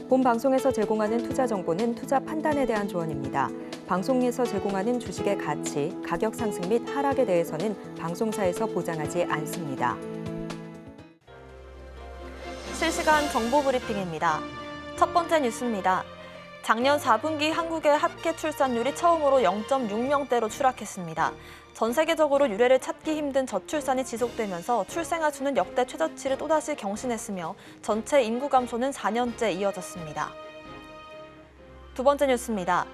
본 방송에서 제공하는 투자 정보는 투자 판단에 대한 조언입니다. 방송에서 제공하는 주식의 가치, 가격 상승 및 하락에 대해서는 방송사에서 보장하지 않습니다. 실시간 정보 브리핑입니다. 첫 번째 뉴스입니다. 작년 4분기 한국의 합계 출산율이 처음으로 0.6명대로 추락했습니다. 전 세계적으로 유례를 찾기 힘든 저출산이 지속되면서 출생아 수는 역대 최저치를 또다시 경신했으며 전체 인구 감소는 4년째 이어졌습니다. 두 번째 뉴스입니다.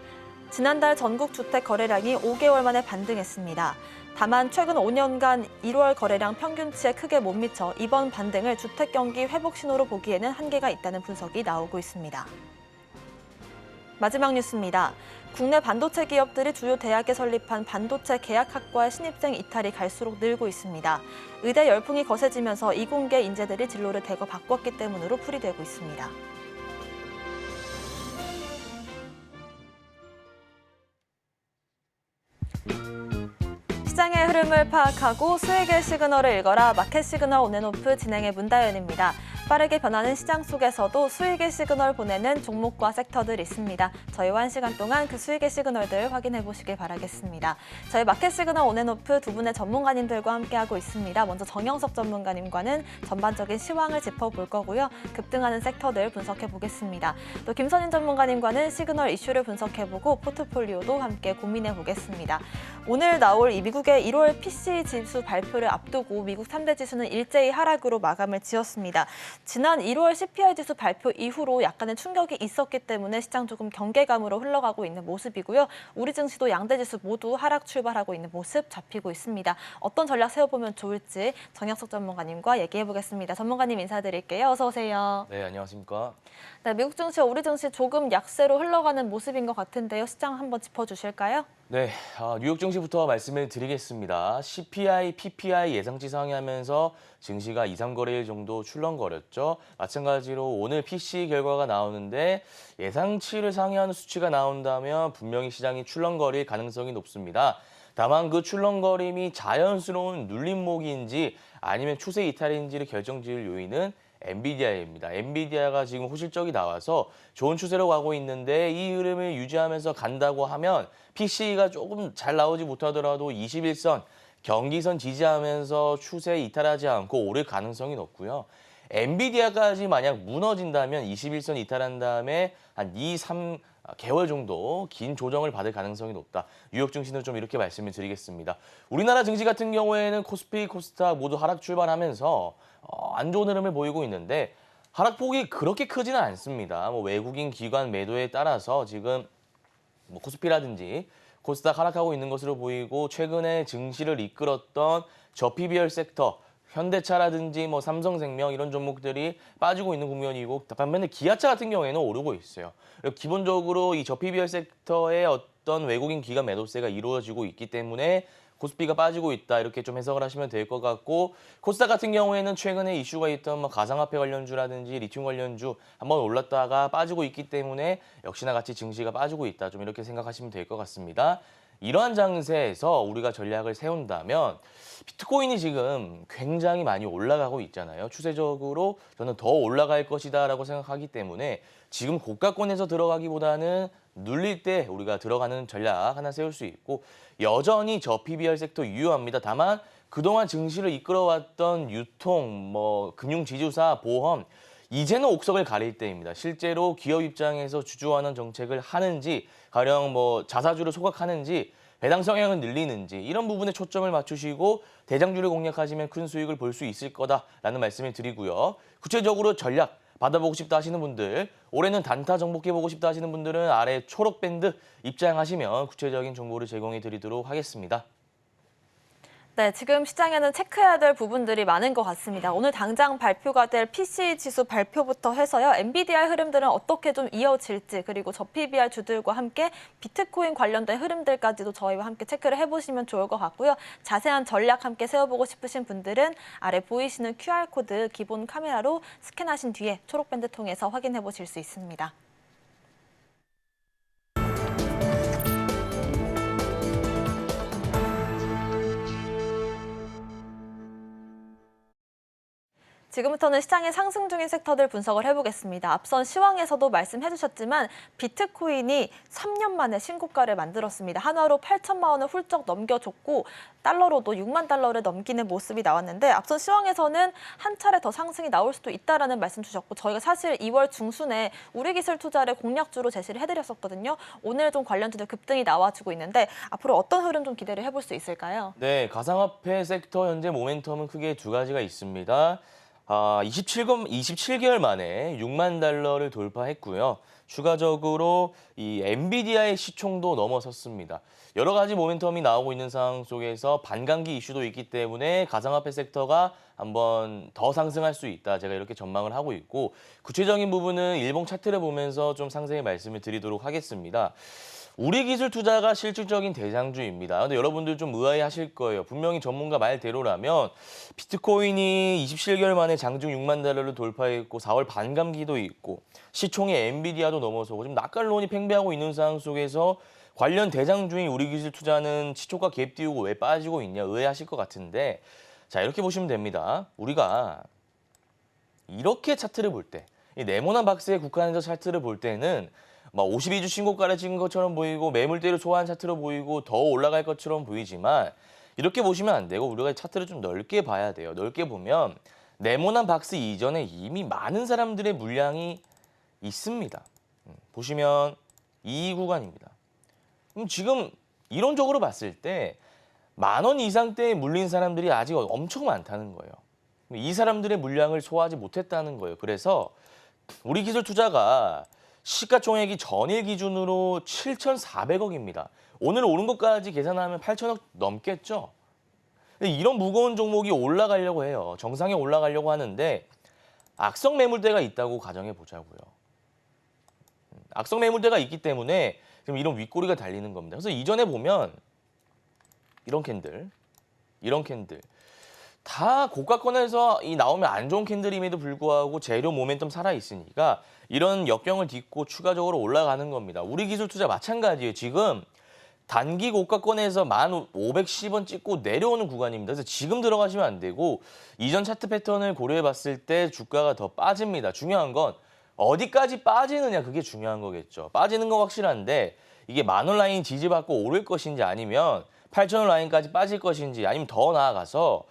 지난달 전국 주택 거래량이 5개월 만에 반등했습니다. 다만 최근 5년간 1월 거래량 평균치에 크게 못 미쳐 이번 반등을 주택 경기 회복 신호로 보기에는 한계가 있다는 분석이 나오고 있습니다. 마지막 뉴스입니다. 국내 반도체 기업들이 주요 대학에 설립한 반도체 계약학과의 신입생 이탈이 갈수록 늘고 있습니다. 의대 열풍이 거세지면서 이공계 인재들이 진로를 대거 바꿨기 때문으로 풀이되고 있습니다. 시장의 흐름을 파악하고 수익의 시그널을 읽어라. 마켓 시그널 온앤오프 진행의 문다연입니다. 빠르게 변하는 시장 속에서도 수익의 시그널 보내는 종목과 섹터들 있습니다. 저희와 1시간 동안 그 수익의 시그널들 확인해 보시길 바라겠습니다. 저희 마켓 시그널 온앤오프 두 분의 전문가님들과 함께하고 있습니다. 먼저 정영석 전문가님과는 전반적인 시황을 짚어볼 거고요. 급등하는 섹터들 분석해 보겠습니다. 또 김선인 전문가님과는 시그널 이슈를 분석해보고 포트폴리오도 함께 고민해 보겠습니다. 오늘 나올 이 미국의 1월 PCE 지수 발표를 앞두고 미국 3대 지수는 일제히 하락으로 마감을 지었습니다. 지난 1월 CPI 지수 발표 이후로 약간의 충격이 있었기 때문에 시장 조금 경계감으로 흘러가고 있는 모습이고요. 우리 증시도 양대 지수 모두 하락 출발하고 있는 모습 잡히고 있습니다. 어떤 전략 세워보면 좋을지 정영석 전문가님과 얘기해 보겠습니다. 전문가님 인사드릴게요. 어서 오세요. 네, 안녕하십니까. 네, 미국 증시와 우리 증시 조금 약세로 흘러가는 모습인 것 같은데요. 시장 한번 짚어주실까요? 네, 뉴욕 증시부터 말씀을 드리겠습니다. CPI, PPI 예상치 상회하면서 증시가 2, 3거래일 정도 출렁거렸죠. 마찬가지로 오늘 PCE 결과가 나오는데 예상치를 상회하는 수치가 나온다면 분명히 시장이 출렁거릴 가능성이 높습니다. 다만 그 출렁거림이 자연스러운 눌림목인지 아니면 추세 이탈인지를 결정지을 요인은 엔비디아입니다. 엔비디아가 지금 호실적이 나와서 좋은 추세로 가고 있는데 이 흐름을 유지하면서 간다고 하면 PCE가 조금 잘 나오지 못하더라도 21선, 경기선 지지하면서 추세 이탈하지 않고 오를 가능성이 높고요. 엔비디아까지 만약 무너진다면 21선 이탈한 다음에 한 2, 3개월 정도 긴 조정을 받을 가능성이 높다. 뉴욕 증시는 좀 이렇게 말씀을 드리겠습니다. 우리나라 증시 같은 경우에는 코스피, 코스닥 모두 하락 출발하면서 안 좋은 흐름을 보이고 있는데 하락폭이 그렇게 크지는 않습니다. 외국인 기관 매도에 따라서 지금 코스피라든지 코스닥 하락하고 있는 것으로 보이고 최근에 증시를 이끌었던 저PBR 섹터 현대차라든지 삼성생명 이런 종목들이 빠지고 있는 국면이고 반면에 기아차 같은 경우에는 오르고 있어요. 기본적으로 이 저PBR 섹터의 어떤 외국인 기관 매도세가 이루어지고 있기 때문에 코스피가 빠지고 있다 이렇게 좀 해석을 하시면 될 것 같고 코스닥 같은 경우에는 최근에 이슈가 있던 가상화폐 관련주라든지 리튬 관련주 한번 올랐다가 빠지고 있기 때문에 역시나 같이 증시가 빠지고 있다 좀 이렇게 생각하시면 될 것 같습니다. 이러한 장세에서 우리가 전략을 세운다면 비트코인이 지금 굉장히 많이 올라가고 있잖아요. 추세적으로 저는 더 올라갈 것이다라고 생각하기 때문에 지금 고가권에서 들어가기보다는 눌릴 때 우리가 들어가는 전략 하나 세울 수 있고 여전히 저PBR 섹터 유효합니다. 다만 그동안 증시를 이끌어왔던 유통, 금융지주사, 보험 이제는 옥석을 가릴 때입니다. 실제로 기업 입장에서 주주환원 정책을 하는지 가령 자사주를 소각하는지 배당 성향을 늘리는지 이런 부분에 초점을 맞추시고 대장주를 공략하시면 큰 수익을 볼 수 있을 거다라는 말씀을 드리고요. 구체적으로 전략 받아보고 싶다 하시는 분들, 올해는 단타 정복해보고 싶다 하시는 분들은 아래 초록 밴드 입장하시면 구체적인 정보를 제공해 드리도록 하겠습니다. 네, 지금 시장에는 체크해야 될 부분들이 많은 것 같습니다. 오늘 당장 발표가 될 PCE 지수 발표부터 해서요. 엔비디아의 흐름들은 어떻게 좀 이어질지 그리고 저PBR 주들과 함께 비트코인 관련된 흐름들까지도 저희와 함께 체크를 해보시면 좋을 것 같고요. 자세한 전략 함께 세워보고 싶으신 분들은 아래 보이시는 QR코드 기본 카메라로 스캔하신 뒤에 초록밴드 통해서 확인해 보실 수 있습니다. 지금부터는 시장에 상승 중인 섹터들 분석을 해보겠습니다. 앞선 시황에서도 말씀해 주셨지만 비트코인이 3년 만에 신고가를 만들었습니다. 한화로 8천만 원을 훌쩍 넘겨줬고 달러로도 6만 달러를 넘기는 모습이 나왔는데 앞선 시황에서는 한 차례 더 상승이 나올 수도 있다라는 말씀 주셨고 저희가 사실 2월 중순에 우리기술 투자를 공략주로 제시를 해드렸었거든요. 오늘 좀 관련주들 급등이 나와주고 있는데 앞으로 어떤 흐름 좀 기대를 해볼 수 있을까요? 네, 가상화폐 섹터 현재 모멘텀은 크게 두 가지가 있습니다. 27개월 만에 6만 달러를 돌파했고요. 추가적으로 이 엔비디아의 시총도 넘어섰습니다. 여러 가지 모멘텀이 나오고 있는 상황 속에서 반감기 이슈도 있기 때문에 가상화폐 섹터가 한번 더 상승할 수 있다. 제가 이렇게 전망을 하고 있고 구체적인 부분은 일봉 차트를 보면서 좀 상세히 말씀을 드리도록 하겠습니다. 우리기술 투자가 실질적인 대장주입니다. 근데 여러분들 좀 의아해하실 거예요. 분명히 전문가 말대로라면 비트코인이 27개월 만에 장중 6만 달러를 돌파했고 4월 반감기도 있고 시총의 엔비디아도 넘어서고 지금 낙관론이 팽배하고 있는 상황 속에서 관련 대장주인 우리기술 투자는 시초가 갭 띄우고 왜 빠지고 있냐 의아해하실 것 같은데 자 이렇게 보시면 됩니다. 우리가 이렇게 차트를 볼 때 이 네모난 박스에 국한해서 차트를 볼 때는 막 52주 신고가를 찍은 것처럼 보이고 매물대로 소화한 차트로 보이고 더 올라갈 것처럼 보이지만 이렇게 보시면 안 되고 우리가 차트를 좀 넓게 봐야 돼요. 넓게 보면 네모난 박스 이전에 이미 많은 사람들의 물량이 있습니다. 보시면 이 구간입니다. 그럼 지금 이론적으로 봤을 때 10,000원 이상대에 물린 사람들이 아직 엄청 많다는 거예요. 이 사람들의 물량을 소화하지 못했다는 거예요. 그래서 우리 기술 투자가 시가총액이 전일 기준으로 7,400억입니다. 오늘 오른 것까지 계산하면 8,000억 넘겠죠? 이런 무거운 종목이 올라가려고 해요. 정상에 올라가려고 하는데 악성 매물대가 있다고 가정해 보자고요. 악성 매물대가 있기 때문에 지금 이런 윗꼬리가 달리는 겁니다. 그래서 이전에 보면 이런 캔들 다 고가권에서 나오면 안 좋은 캔들임에도 불구하고 재료 모멘텀 살아있으니까 이런 역경을 딛고 추가적으로 올라가는 겁니다. 우리 기술 투자 마찬가지예요. 지금 단기 고가권에서 1,510원 찍고 내려오는 구간입니다. 그래서 지금 들어가시면 안 되고 이전 차트 패턴을 고려해 봤을 때 주가가 더 빠집니다. 중요한 건 어디까지 빠지느냐 그게 중요한 거겠죠. 빠지는 건 확실한데 이게 10,000원 라인 지지받고 오를 것인지 아니면 8,000원 라인까지 빠질 것인지 아니면 더 나아가서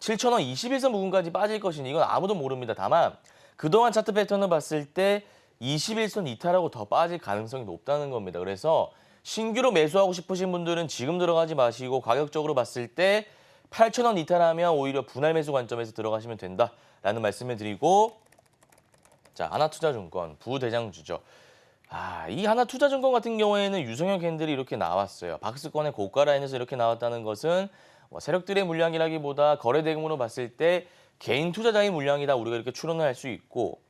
7,000원 21선 부근까지 빠질 것인지 이건 아무도 모릅니다. 다만 그동안 차트 패턴을 봤을 때 21선 이탈하고 더 빠질 가능성이 높다는 겁니다. 그래서 신규로 매수하고 싶으신 분들은 지금 들어가지 마시고 가격적으로 봤을 때 8,000원 이탈하면 오히려 분할 매수 관점에서 들어가시면 된다라는 말씀을 드리고 자 하나투자증권 부대장주죠. 이 하나투자증권 같은 경우에는 유성형 캔들이 이렇게 나왔어요. 박스권의 고가 라인에서 이렇게 나왔다는 것은 세력들의 물량이라기보다 거래 대금으로 봤을 때 개인 투자자의 물량이다 우리가 이렇게 추론을 할 수 있고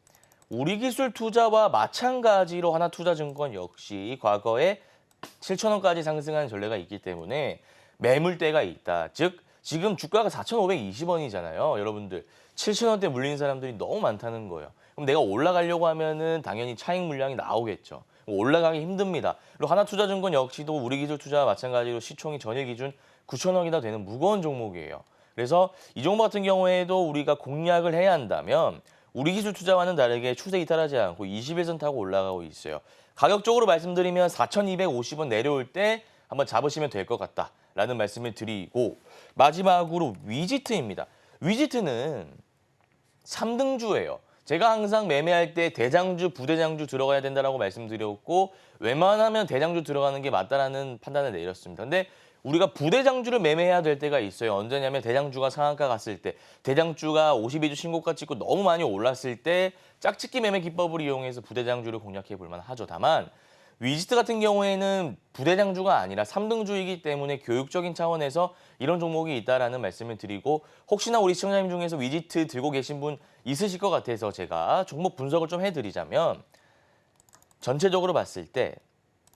우리기술 투자와 마찬가지로 하나투자증권 역시 과거에 7,000원까지 상승하는 전례가 있기 때문에 매물대가 있다. 즉 지금 주가가 4,520원이잖아요. 여러분들 7,000원대 물리는 사람들이 너무 많다는 거예요. 그럼 내가 올라가려고 하면은 당연히 차익 물량이 나오겠죠. 올라가기 힘듭니다. 그리고 하나투자증권 역시도 우리기술 투자와 마찬가지로 시총이 전일 기준 9,000억이나 되는 무거운 종목이에요. 그래서 이 종목 같은 경우에도 우리가 공략을 해야 한다면 우리기술 투자와는 다르게 추세 이탈하지 않고 21선 타고 올라가고 있어요. 가격적으로 말씀드리면 4,250원 내려올 때 한번 잡으시면 될 것 같다라는 말씀을 드리고 마지막으로 위지트입니다. 위지트는 3등주예요. 제가 항상 매매할 때 대장주, 부대장주 들어가야 된다라고 말씀드렸고 웬만하면 대장주 들어가는 게 맞다라는 판단을 내렸습니다. 근데 우리가 부대장주를 매매해야 될 때가 있어요. 언제냐면 대장주가 상한가 갔을 때, 대장주가 52주 신고가 찍고 너무 많이 올랐을 때 짝짓기 매매 기법을 이용해서 부대장주를 공략해 볼 만하죠. 다만 위지트 같은 경우에는 부대장주가 아니라 3등주이기 때문에 교육적인 차원에서 이런 종목이 있다라는 말씀을 드리고 혹시나 우리 시청자님 중에서 위지트 들고 계신 분 있으실 것 같아서 제가 종목 분석을 좀 해드리자면 전체적으로 봤을 때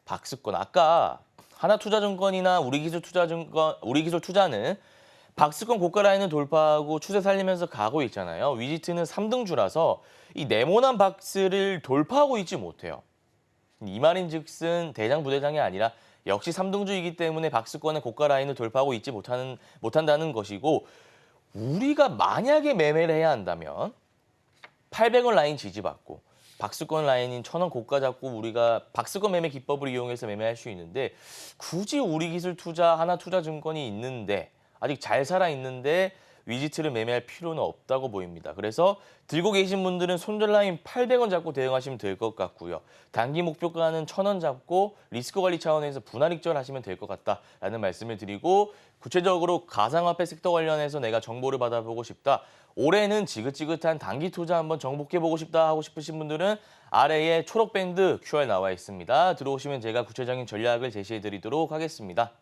박스권 아까 하나투자증권이나 우리기술 투자는 박스권 고가 라인을 돌파하고 추세 살리면서 가고 있잖아요. 위지트는 3등주라서 이 네모난 박스를 돌파하고 있지 못해요. 이 말인즉슨 대장 부대장이 아니라 역시 3등주이기 때문에 박스권의 고가 라인을 돌파하고 있지 못한다는 것이고 우리가 만약에 매매를 해야 한다면 800원 라인 지지받고 박스권 라인인 1000원 고가 잡고 우리가 박스권 매매 기법을 이용해서 매매할 수 있는데 굳이 우리기술투자 하나투자증권이 있는데 아직 잘 살아있는데 위지트를 매매할 필요는 없다고 보입니다. 그래서 들고 계신 분들은 손절 라인 800원 잡고 대응하시면 될 것 같고요. 단기 목표가는 1000원 잡고 리스크 관리 차원에서 분할 익절하시면 될 것 같다라는 말씀을 드리고 구체적으로 가상화폐 섹터 관련해서 내가 정보를 받아보고 싶다. 올해는 지긋지긋한 단기 투자 한번 정복해보고 싶다 하고 싶으신 분들은 아래에 초록 밴드 QR 나와 있습니다. 들어오시면 제가 구체적인 전략을 제시해드리도록 하겠습니다.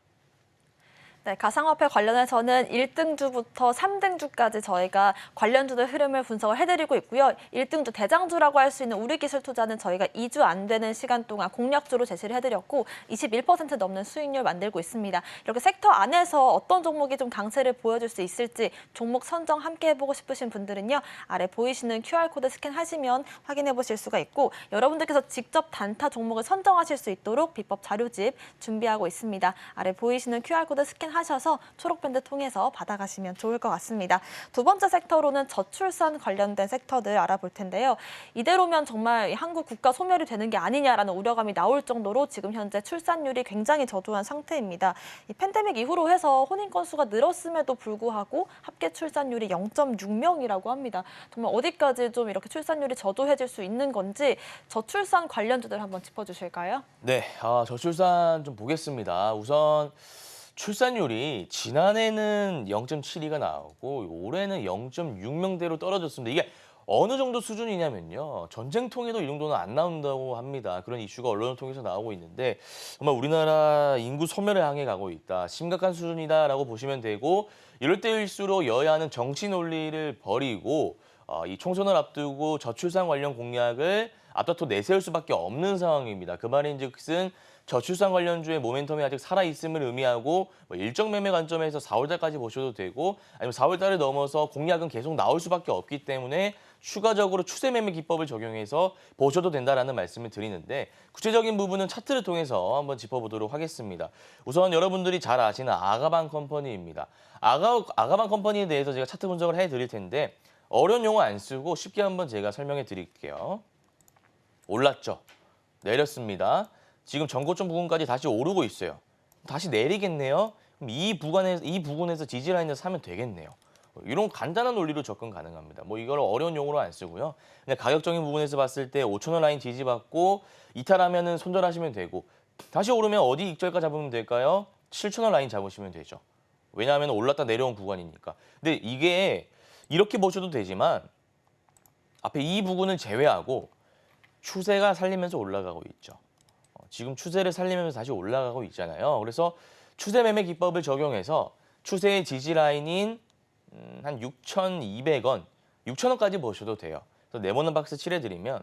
네, 가상화폐 관련해서는 1등주부터 3등주까지 저희가 관련주들 흐름을 분석을 해드리고 있고요. 1등주 대장주라고 할 수 있는 우리기술투자는 저희가 2주 안 되는 시간 동안 공략주로 제시를 해드렸고 21% 넘는 수익률 만들고 있습니다. 이렇게 섹터 안에서 어떤 종목이 좀 강세를 보여줄 수 있을지 종목 선정 함께 해보고 싶으신 분들은요. 아래 보이시는 QR코드 스캔하시면 확인해 보실 수가 있고 여러분들께서 직접 단타 종목을 선정하실 수 있도록 비법 자료집 준비하고 있습니다. 아래 보이시는 QR코드 스캔하셔서 초록밴드 통해서 받아가시면 좋을 것 같습니다. 두 번째 섹터로는 저출산 관련된 섹터들 알아볼 텐데요. 이대로면 정말 한국 국가 소멸이 되는 게 아니냐라는 우려감이 나올 정도로 지금 현재 출산율이 굉장히 저조한 상태입니다. 이 팬데믹 이후로 해서 혼인 건수가 늘었음에도 불구하고 합계 출산율이 0.6명이라고 합니다. 정말 어디까지 좀 이렇게 출산율이 저조해질 수 있는 건지 저출산 관련주들 한번 짚어주실까요? 네, 저출산 좀 보겠습니다. 우선 출산율이 지난해는 0.72가 나오고 올해는 0.6명대로 떨어졌습니다. 이게 어느 정도 수준이냐면요. 전쟁통에도 이 정도는 안 나온다고 합니다. 그런 이슈가 언론을 통해서 나오고 있는데 정말 우리나라 인구 소멸을 향해 가고 있다. 심각한 수준이다라고 보시면 되고 이럴 때일수록 여야는 정치 논리를 버리고 이 총선을 앞두고 저출산 관련 공약을 앞다퉈 내세울 수밖에 없는 상황입니다. 그 말인즉슨 저출산 관련주의 모멘텀이 아직 살아있음을 의미하고 일정 매매 관점에서 4월달까지 보셔도 되고 아니면 4월달을 넘어서 공약은 계속 나올 수밖에 없기 때문에 추가적으로 추세 매매 기법을 적용해서 보셔도 된다라는 말씀을 드리는데 구체적인 부분은 차트를 통해서 한번 짚어보도록 하겠습니다. 우선 여러분들이 잘 아시는 아가방 컴퍼니입니다. 아가방 컴퍼니에 대해서 제가 차트 분석을 해드릴 텐데 어려운 용어 안 쓰고 쉽게 한번 제가 설명해 드릴게요. 올랐죠? 내렸습니다. 지금 전고점 부근까지 다시 오르고 있어요. 다시 내리겠네요. 그럼 이 부분에서 지지라인에서 사면 되겠네요. 이런 간단한 논리로 접근 가능합니다. 뭐 이걸 어려운 용어로 안 쓰고요. 근데 가격적인 부분에서 봤을 때 5,000원 라인 지지받고 이탈하면은 손절하시면 되고 다시 오르면 어디 익절가 잡으면 될까요? 7,000원 라인 잡으시면 되죠. 왜냐하면 올랐다 내려온 구간이니까. 근데 이게 이렇게 보셔도 되지만 앞에 이 부분을 제외하고 추세가 살리면서 올라가고 있죠. 지금 추세를 살리면서 다시 올라가고 있잖아요. 그래서 추세 매매 기법을 적용해서 추세의 지지 라인인 한 6,200원, 6,000원까지 보셔도 돼요. 그래서 네모난 박스 칠해드리면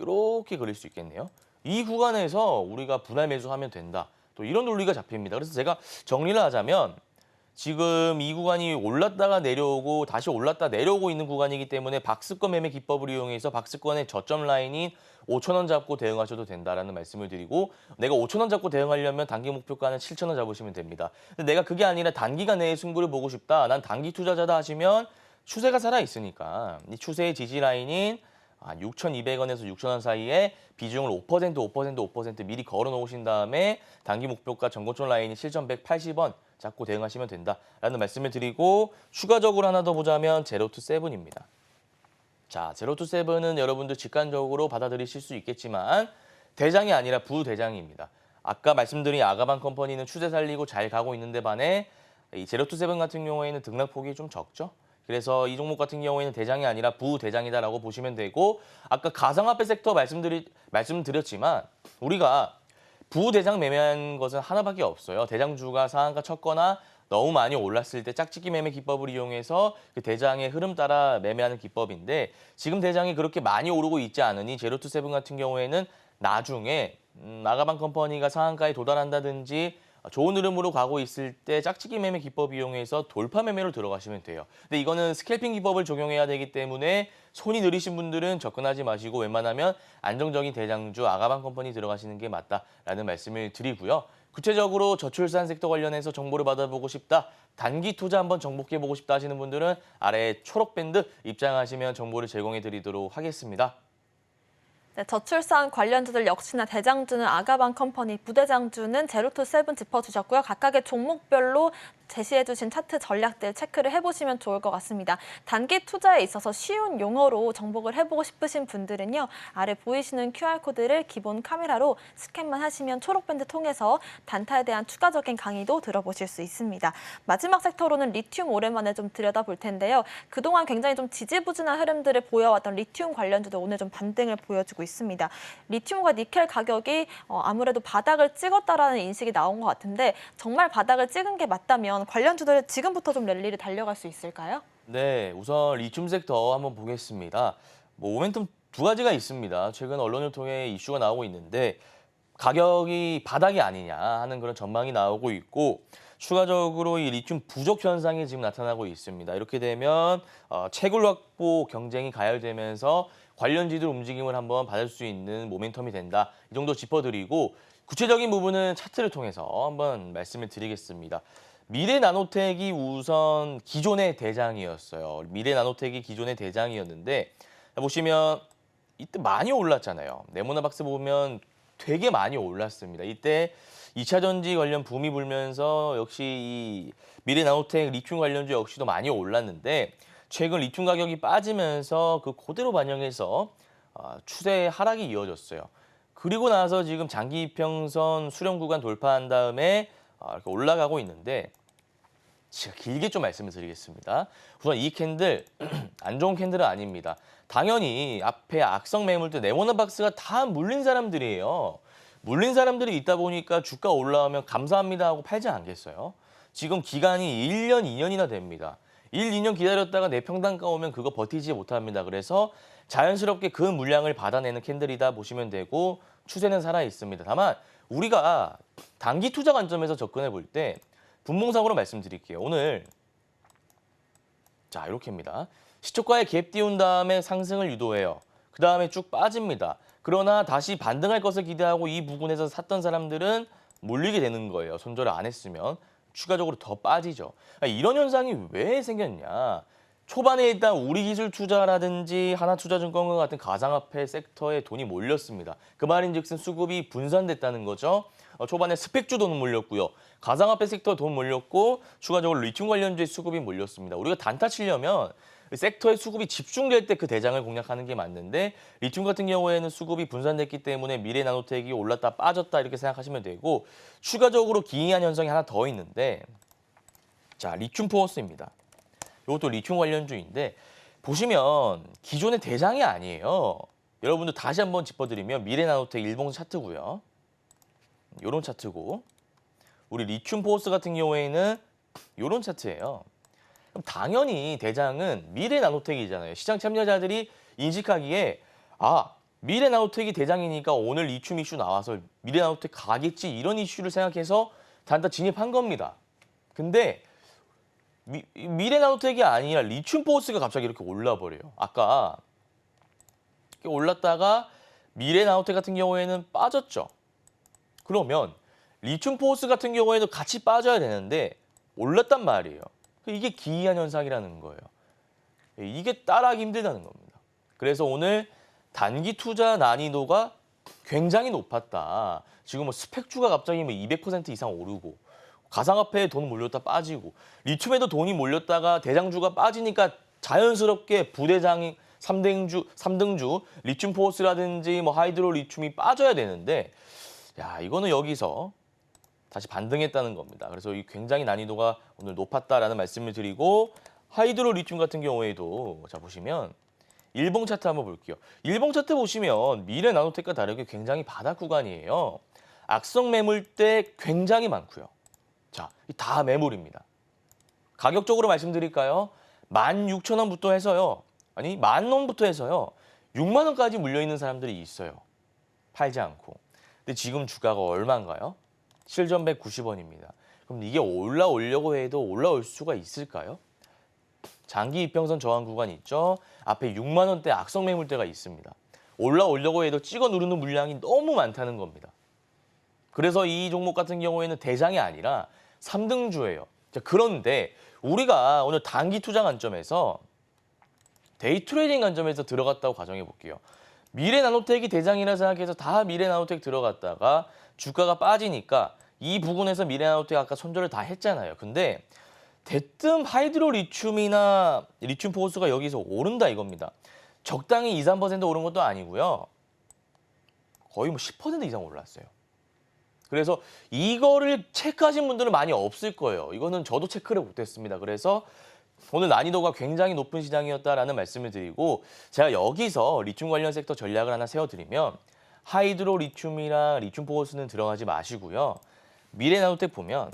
이렇게 그릴 수 있겠네요. 이 구간에서 우리가 분할 매수하면 된다. 또 이런 논리가 잡힙니다. 그래서 제가 정리를 하자면 지금 이 구간이 올랐다가 내려오고 다시 올랐다 내려오고 있는 구간이기 때문에 박스권 매매 기법을 이용해서 박스권의 저점 라인인 5,000원 잡고 대응하셔도 된다라는 말씀을 드리고 내가 5,000원 잡고 대응하려면 단기 목표가는 7,000원 잡으시면 됩니다. 근데 내가 그게 아니라 단기간 내에 승부를 보고 싶다. 난 단기 투자자다 하시면 추세가 살아있으니까 이 추세의 지지 라인인 6,200원에서 6,000원 사이에 비중을 5% 미리 걸어 놓으신 다음에 단기 목표가 전고점 라인이 7,180원 잡고 대응하시면 된다라는 말씀을 드리고 추가적으로 하나 더 보자면 제로투세븐입니다. 자, 제로투세븐은 여러분들 직관적으로 받아들이실 수 있겠지만 대장이 아니라 부대장입니다. 아까 말씀드린 아가방 컴퍼니는 추세 살리고 잘 가고 있는데 반해 이 제로투세븐 같은 경우에는 등락폭이 좀 적죠. 그래서 이 종목 같은 경우에는 대장이 아니라 부대장이다라고 보시면 되고 아까 가상화폐 섹터 말씀드렸지만 우리가 부대장 매매한 것은 하나밖에 없어요. 대장주가 상한가 쳤거나 너무 많이 올랐을 때 짝짓기 매매 기법을 이용해서 그 대장의 흐름 따라 매매하는 기법인데 지금 대장이 그렇게 많이 오르고 있지 않으니 제로투세븐 같은 경우에는 나중에 아가방 컴퍼니가 상한가에 도달한다든지 좋은 흐름으로 가고 있을 때 짝짓기 매매 기법 이용해서 돌파 매매로 들어가시면 돼요. 근데 이거는 스캘핑 기법을 적용해야 되기 때문에 손이 느리신 분들은 접근하지 마시고 웬만하면 안정적인 대장주 아가방 컴퍼니 들어가시는 게 맞다라는 말씀을 드리고요. 구체적으로 저출산 섹터 관련해서 정보를 받아보고 싶다, 단기 투자 한번 정복해보고 싶다 하시는 분들은 아래 초록 밴드 입장하시면 정보를 제공해 드리도록 하겠습니다. 네, 저출산 관련주들 역시나 대장주는 아가방 컴퍼니, 부대장주는 제로투 세븐 짚어주셨고요. 각각의 종목별로 제시해주신 차트 전략들 체크를 해보시면 좋을 것 같습니다. 단기 투자에 있어서 쉬운 용어로 정복을 해보고 싶으신 분들은요. 아래 보이시는 QR코드를 기본 카메라로 스캔만 하시면 초록밴드 통해서 단타에 대한 추가적인 강의도 들어보실 수 있습니다. 마지막 섹터로는 리튬 오랜만에 좀 들여다볼 텐데요. 그동안 굉장히 좀 지지부진한 흐름들을 보여왔던 리튬 관련주도 오늘 좀 반등을 보여주고 있습니다. 리튬과 니켈 가격이 아무래도 바닥을 찍었다라는 인식이 나온 것 같은데 정말 바닥을 찍은 게 맞다면 관련주들 지금부터 좀 랠리를 달려갈 수 있을까요? 네, 우선 리튬 섹터 한번 보겠습니다. 모멘텀 두 가지가 있습니다. 최근 언론을 통해 이슈가 나오고 있는데 가격이 바닥이 아니냐 하는 그런 전망이 나오고 있고 추가적으로 이 리튬 부족 현상이 지금 나타나고 있습니다. 이렇게 되면 채굴 확보 경쟁이 가열되면서 관련지들 움직임을 한번 받을 수 있는 모멘텀이 된다. 이 정도 짚어드리고 구체적인 부분은 차트를 통해서 한번 말씀을 드리겠습니다. 미래나노텍이 우선 기존의 대장이었어요. 미래나노텍이 기존의 대장이었는데 보시면 이때 많이 올랐잖아요. 네모나박스 보면 되게 많이 올랐습니다. 이때 2차 전지 관련 붐이 불면서 역시 이 미래나노텍 리튬 관련주 역시도 많이 올랐는데 최근 리튬 가격이 빠지면서 그 그대로 반영해서 추세 하락이 이어졌어요. 그리고 나서 지금 장기 이평선 수렴 구간 돌파한 다음에 이렇게 올라가고 있는데 제가 길게 좀 말씀을 드리겠습니다. 우선 이 캔들 안 좋은 캔들은 아닙니다. 당연히 앞에 악성 매물들 네모나박스가 다 물린 사람들이에요. 물린 사람들이 있다 보니까 주가 올라오면 감사합니다 하고 팔지 않겠어요? 지금 기간이 1년, 2년이나 됩니다. 1, 2년 기다렸다가 내 평단가 오면 그거 버티지 못합니다. 그래서 자연스럽게 그 물량을 받아내는 캔들이다 보시면 되고 추세는 살아 있습니다. 다만 우리가 단기 투자 관점에서 접근해 볼 때 분봉상으로 말씀드릴게요. 오늘 자 이렇게입니다. 시초가에 갭 띄운 다음에 상승을 유도해요. 그 다음에 쭉 빠집니다. 그러나 다시 반등할 것을 기대하고 이 부분에서 샀던 사람들은 몰리게 되는 거예요. 손절을 안 했으면 추가적으로 더 빠지죠. 이런 현상이 왜 생겼냐. 초반에 일단 우리기술투자라든지 하나투자증권과 같은 가상화폐 섹터에 돈이 몰렸습니다. 그 말인즉슨 수급이 분산됐다는 거죠. 초반에 스펙주 돈 몰렸고요. 가상화폐 섹터 돈 몰렸고 추가적으로 리튬 관련주의 수급이 몰렸습니다. 우리가 단타 치려면 섹터의 수급이 집중될 때 그 대장을 공략하는 게 맞는데 리튬 같은 경우에는 수급이 분산됐기 때문에 미래나노텍이 올랐다 빠졌다 이렇게 생각하시면 되고 추가적으로 기이한 현상이 하나 더 있는데 자 리튬 포어스입니다. 이것도 리튬 관련주인데 보시면 기존의 대장이 아니에요. 여러분들 다시 한번 짚어드리면 미래나노텍 일봉 차트고요. 이런 차트고 우리 리튬 포어스 같은 경우에는 이런 차트예요. 그럼 당연히 대장은 미래나노텍이잖아요. 시장 참여자들이 인식하기에 미래나노텍이 대장이니까 오늘 리튬 이슈 나와서 미래나노텍 가겠지 이런 이슈를 생각해서 단타 진입한 겁니다. 근데 미래나노텍이 아니라 리튬 포스가 갑자기 이렇게 올라버려요. 아까 이렇게 올랐다가 미래나노텍 같은 경우에는 빠졌죠. 그러면 리튬 포스 같은 경우에도 같이 빠져야 되는데 올랐단 말이에요. 이게 기이한 현상이라는 거예요. 이게 따라하기 힘들다는 겁니다. 그래서 오늘 단기 투자 난이도가 굉장히 높았다. 지금 뭐 스펙주가 갑자기 200% 이상 오르고 가상화폐에 돈 몰렸다 빠지고 리튬에도 돈이 몰렸다가 대장주가 빠지니까 자연스럽게 부대장이 3등주 리튬 포스라든지 뭐 하이드로 리튬이 빠져야 되는데 이거는 여기서 다시 반등했다는 겁니다. 그래서 이 굉장히 난이도가 오늘 높았다라는 말씀을 드리고 하이드로 리튬 같은 경우에도 자 보시면 일봉 차트 한번 볼게요. 일봉 차트 보시면 미래나노텍과 다르게 굉장히 바닥 구간이에요. 악성 매물대 굉장히 많고요. 자, 다 매물입니다. 가격적으로 말씀드릴까요? 16,000원부터 해서요. 아니, 10,000원부터 해서요. 6만 원까지 물려 있는 사람들이 있어요. 팔지 않고. 근데 지금 주가가 얼마인가요? 7,190원입니다. 그럼 이게 올라오려고 해도 올라올 수가 있을까요? 장기 이평선 저항 구간 있죠. 앞에 6만 원대 악성 매물대가 있습니다. 올라오려고 해도 찍어 누르는 물량이 너무 많다는 겁니다. 그래서 이 종목 같은 경우에는 대장이 아니라 3등주예요. 자, 그런데 우리가 오늘 단기 투자 관점에서 데이 트레이딩 관점에서 들어갔다고 가정해 볼게요. 미래나노텍이 대장이라 생각해서 다 미래나노텍 들어갔다가 주가가 빠지니까 이 부분에서 미래나노텍 아까 손절을 다 했잖아요. 근데 대뜸 하이드로리튬이나 리튬 포스가 여기서 오른다 이겁니다. 적당히 2, 3% 오른 것도 아니고요. 거의 뭐 10% 이상 올랐어요. 그래서 이거를 체크하신 분들은 많이 없을 거예요. 이거는 저도 체크를 못했습니다. 그래서 오늘 난이도가 굉장히 높은 시장이었다라는 말씀을 드리고 제가 여기서 리튬 관련 섹터 전략을 하나 세워드리면 하이드로 리튬이랑 리튬 포스는 들어가지 마시고요. 미래나노텍 보면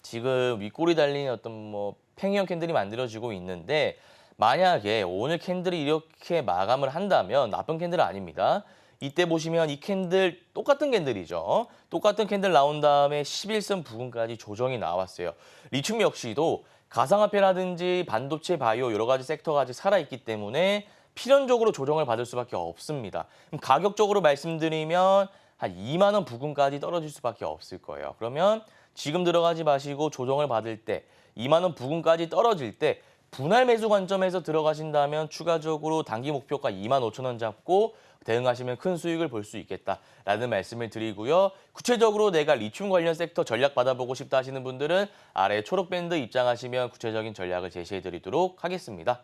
지금 윗골이 달린 어떤 뭐 팽이형 캔들이 만들어지고 있는데 만약에 오늘 캔들이 이렇게 마감을 한다면 나쁜 캔들은 아닙니다. 이때 보시면 이 캔들 똑같은 캔들이죠. 똑같은 캔들 나온 다음에 11선 부근까지 조정이 나왔어요. 리튬 역시도 가상화폐라든지 반도체, 바이오 여러 가지 섹터가 아직 살아있기 때문에 필연적으로 조정을 받을 수밖에 없습니다. 그럼 가격적으로 말씀드리면 한 2만 원 부근까지 떨어질 수밖에 없을 거예요. 그러면 지금 들어가지 마시고 조정을 받을 때 2만 원 부근까지 떨어질 때 분할 매수 관점에서 들어가신다면 추가적으로 단기 목표가 2만 5천 원 잡고 대응하시면 큰 수익을 볼 수 있겠다라는 말씀을 드리고요. 구체적으로 내가 리튬 관련 섹터 전략 받아보고 싶다 하시는 분들은 아래 초록 밴드 입장하시면 구체적인 전략을 제시해 드리도록 하겠습니다.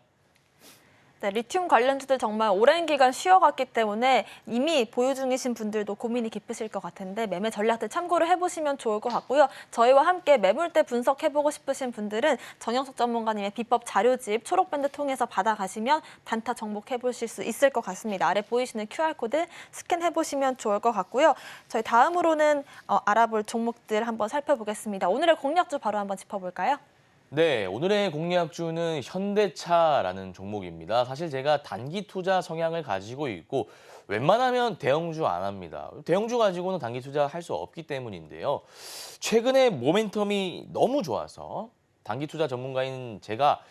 네, 리튬 관련주들 정말 오랜 기간 쉬어갔기 때문에 이미 보유 중이신 분들도 고민이 깊으실 것 같은데 매매 전략들 참고를 해보시면 좋을 것 같고요. 저희와 함께 매물대 분석해보고 싶으신 분들은 정영석 전문가님의 비법 자료집 초록밴드 통해서 받아가시면 단타 정복해보실 수 있을 것 같습니다. 아래 보이시는 QR코드 스캔해보시면 좋을 것 같고요. 저희 다음으로는 알아볼 종목들 한번 살펴보겠습니다. 오늘의 공략주 바로 한번 짚어볼까요? 네, 오늘의 공략주는 현대차라는 종목입니다. 사실 제가 단기 투자 성향을 가지고 있고 웬만하면 대형주 안 합니다. 대형주 가지고는 단기 투자할 수 없기 때문인데요. 최근에 모멘텀이 너무 좋아서 단기 투자 전문가인 제가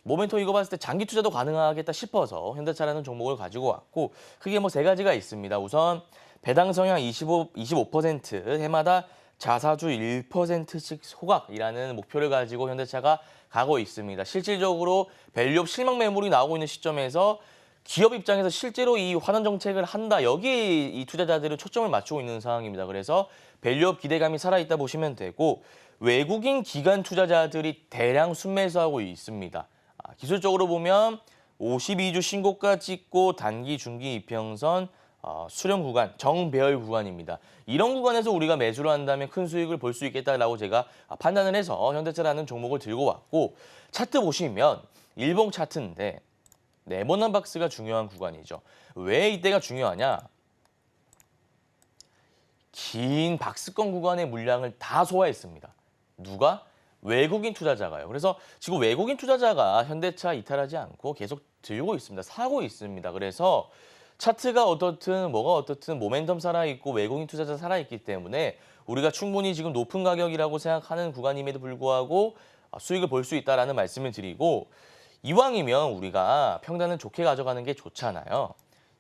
모멘텀 이거 봤을 때 장기 투자도 가능하겠다 싶어서 현대차라는 종목을 가지고 왔고 크게 뭐 세 가지가 있습니다. 우선 배당 성향 25% 해마다 자사주 1%씩 소각이라는 목표를 가지고 현대차가 가고 있습니다. 실질적으로 밸류업 실망 매물이 나오고 있는 시점에서 기업 입장에서 실제로 이 환원 정책을 한다. 여기에 이 투자자들은 초점을 맞추고 있는 상황입니다. 그래서 밸류업 기대감이 살아있다 보시면 되고 외국인 기관 투자자들이 대량 순매수하고 있습니다. 기술적으로 보면 52주 신고가 찍고 단기, 중기 이평선 수렴 구간, 정배열 구간입니다. 이런 구간에서 우리가 매수를 한다면 큰 수익을 볼 수 있겠다라고 제가 판단을 해서 현대차라는 종목을 들고 왔고 차트 보시면 일봉 차트인데 네모난 박스가 중요한 구간이죠. 왜 이때가 중요하냐? 긴 박스권 구간의 물량을 다 소화했습니다. 누가? 외국인 투자자가요. 그래서 지금 외국인 투자자가 현대차 이탈하지 않고 계속 들고 있습니다. 사고 있습니다. 그래서 차트가 어떻든 뭐가 어떻든 모멘텀 살아있고 외국인 투자자 살아있기 때문에 우리가 충분히 지금 높은 가격이라고 생각하는 구간임에도 불구하고 수익을 볼 수 있다는 말씀을 드리고 이왕이면 우리가 평단을 좋게 가져가는 게 좋잖아요.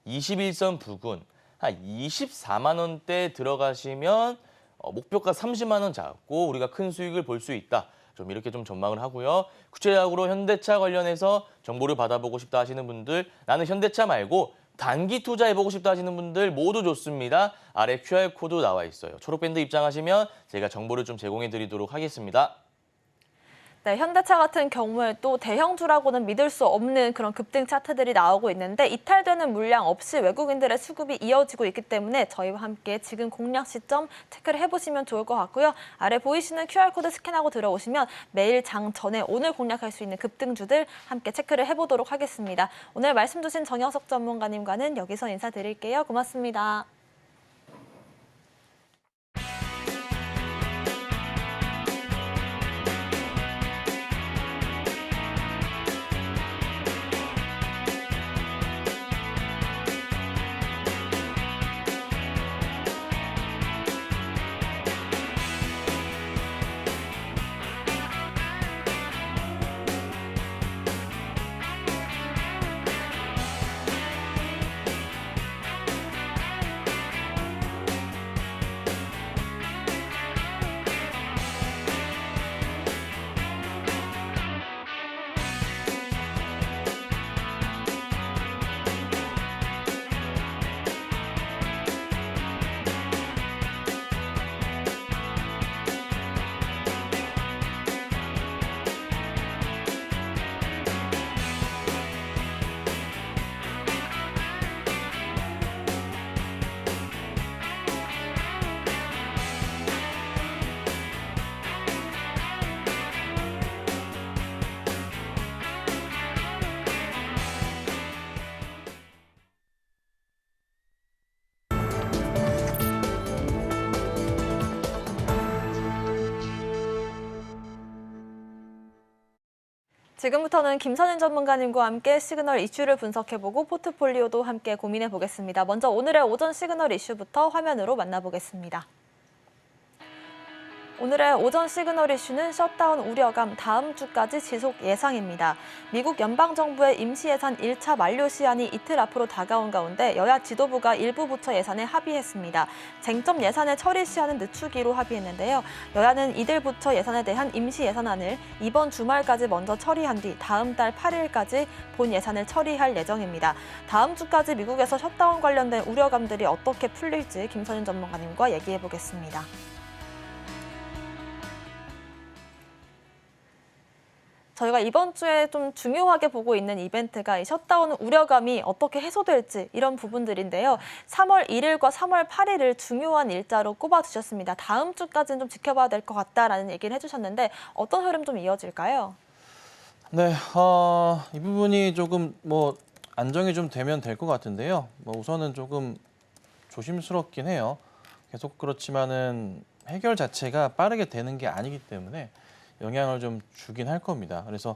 21선 부근 한 24만 원대 들어가시면 목표가 30만 원 잡고 우리가 큰 수익을 볼 수 있다. 좀 이렇게 좀 전망을 하고요. 구체적으로 현대차 관련해서 정보를 받아보고 싶다 하시는 분들 나는 현대차 말고 단기 투자해보고 싶다 하시는 분들 모두 좋습니다. 아래 QR코드 나와 있어요. 초록밴드 입장하시면 제가 정보를 좀 제공해 드리도록 하겠습니다. 네, 현대차 같은 경우에 또 대형주라고는 믿을 수 없는 그런 급등 차트들이 나오고 있는데 이탈되는 물량 없이 외국인들의 수급이 이어지고 있기 때문에 저희와 함께 지금 공략 시점 체크를 해보시면 좋을 것 같고요. 아래 보이시는 QR코드 스캔하고 들어오시면 매일 장 전에 오늘 공략할 수 있는 급등주들 함께 체크를 해보도록 하겠습니다. 오늘 말씀 주신 정영석 전문가님과는 여기서 인사드릴게요. 고맙습니다. 지금부터는 김선인 전문가님과 함께 시그널 이슈를 분석해보고 포트폴리오도 함께 고민해보겠습니다. 먼저 오늘의 오전 시그널 이슈부터 화면으로 만나보겠습니다. 오늘의 오전 시그널 이슈는 셧다운 우려감 다음 주까지 지속 예상입니다. 미국 연방정부의 임시예산 1차 만료 시한이 이틀 앞으로 다가온 가운데 여야 지도부가 일부 부처 예산에 합의했습니다. 쟁점 예산의 처리 시한은 늦추기로 합의했는데요. 여야는 이들 부처 예산에 대한 임시 예산안을 이번 주말까지 먼저 처리한 뒤 다음 달 8일까지 본 예산을 처리할 예정입니다. 다음 주까지 미국에서 셧다운 관련된 우려감들이 어떻게 풀릴지 김선인 전문가님과 얘기해보겠습니다. 저희가 이번 주에 좀 중요하게 보고 있는 이벤트가 이 셧다운 우려감이 어떻게 해소될지 이런 부분들인데요. 3월 1일과 3월 8일을 중요한 일자로 꼽아주셨습니다. 다음 주까지는 좀 지켜봐야 될 것 같다라는 얘기를 해주셨는데 어떤 흐름 좀 이어질까요? 네, 이 부분이 조금 안정이 좀 되면 될 것 같은데요. 우선은 조금 조심스럽긴 해요. 계속 그렇지만은 해결 자체가 빠르게 되는 게 아니기 때문에 영향을 좀 주긴 할 겁니다. 그래서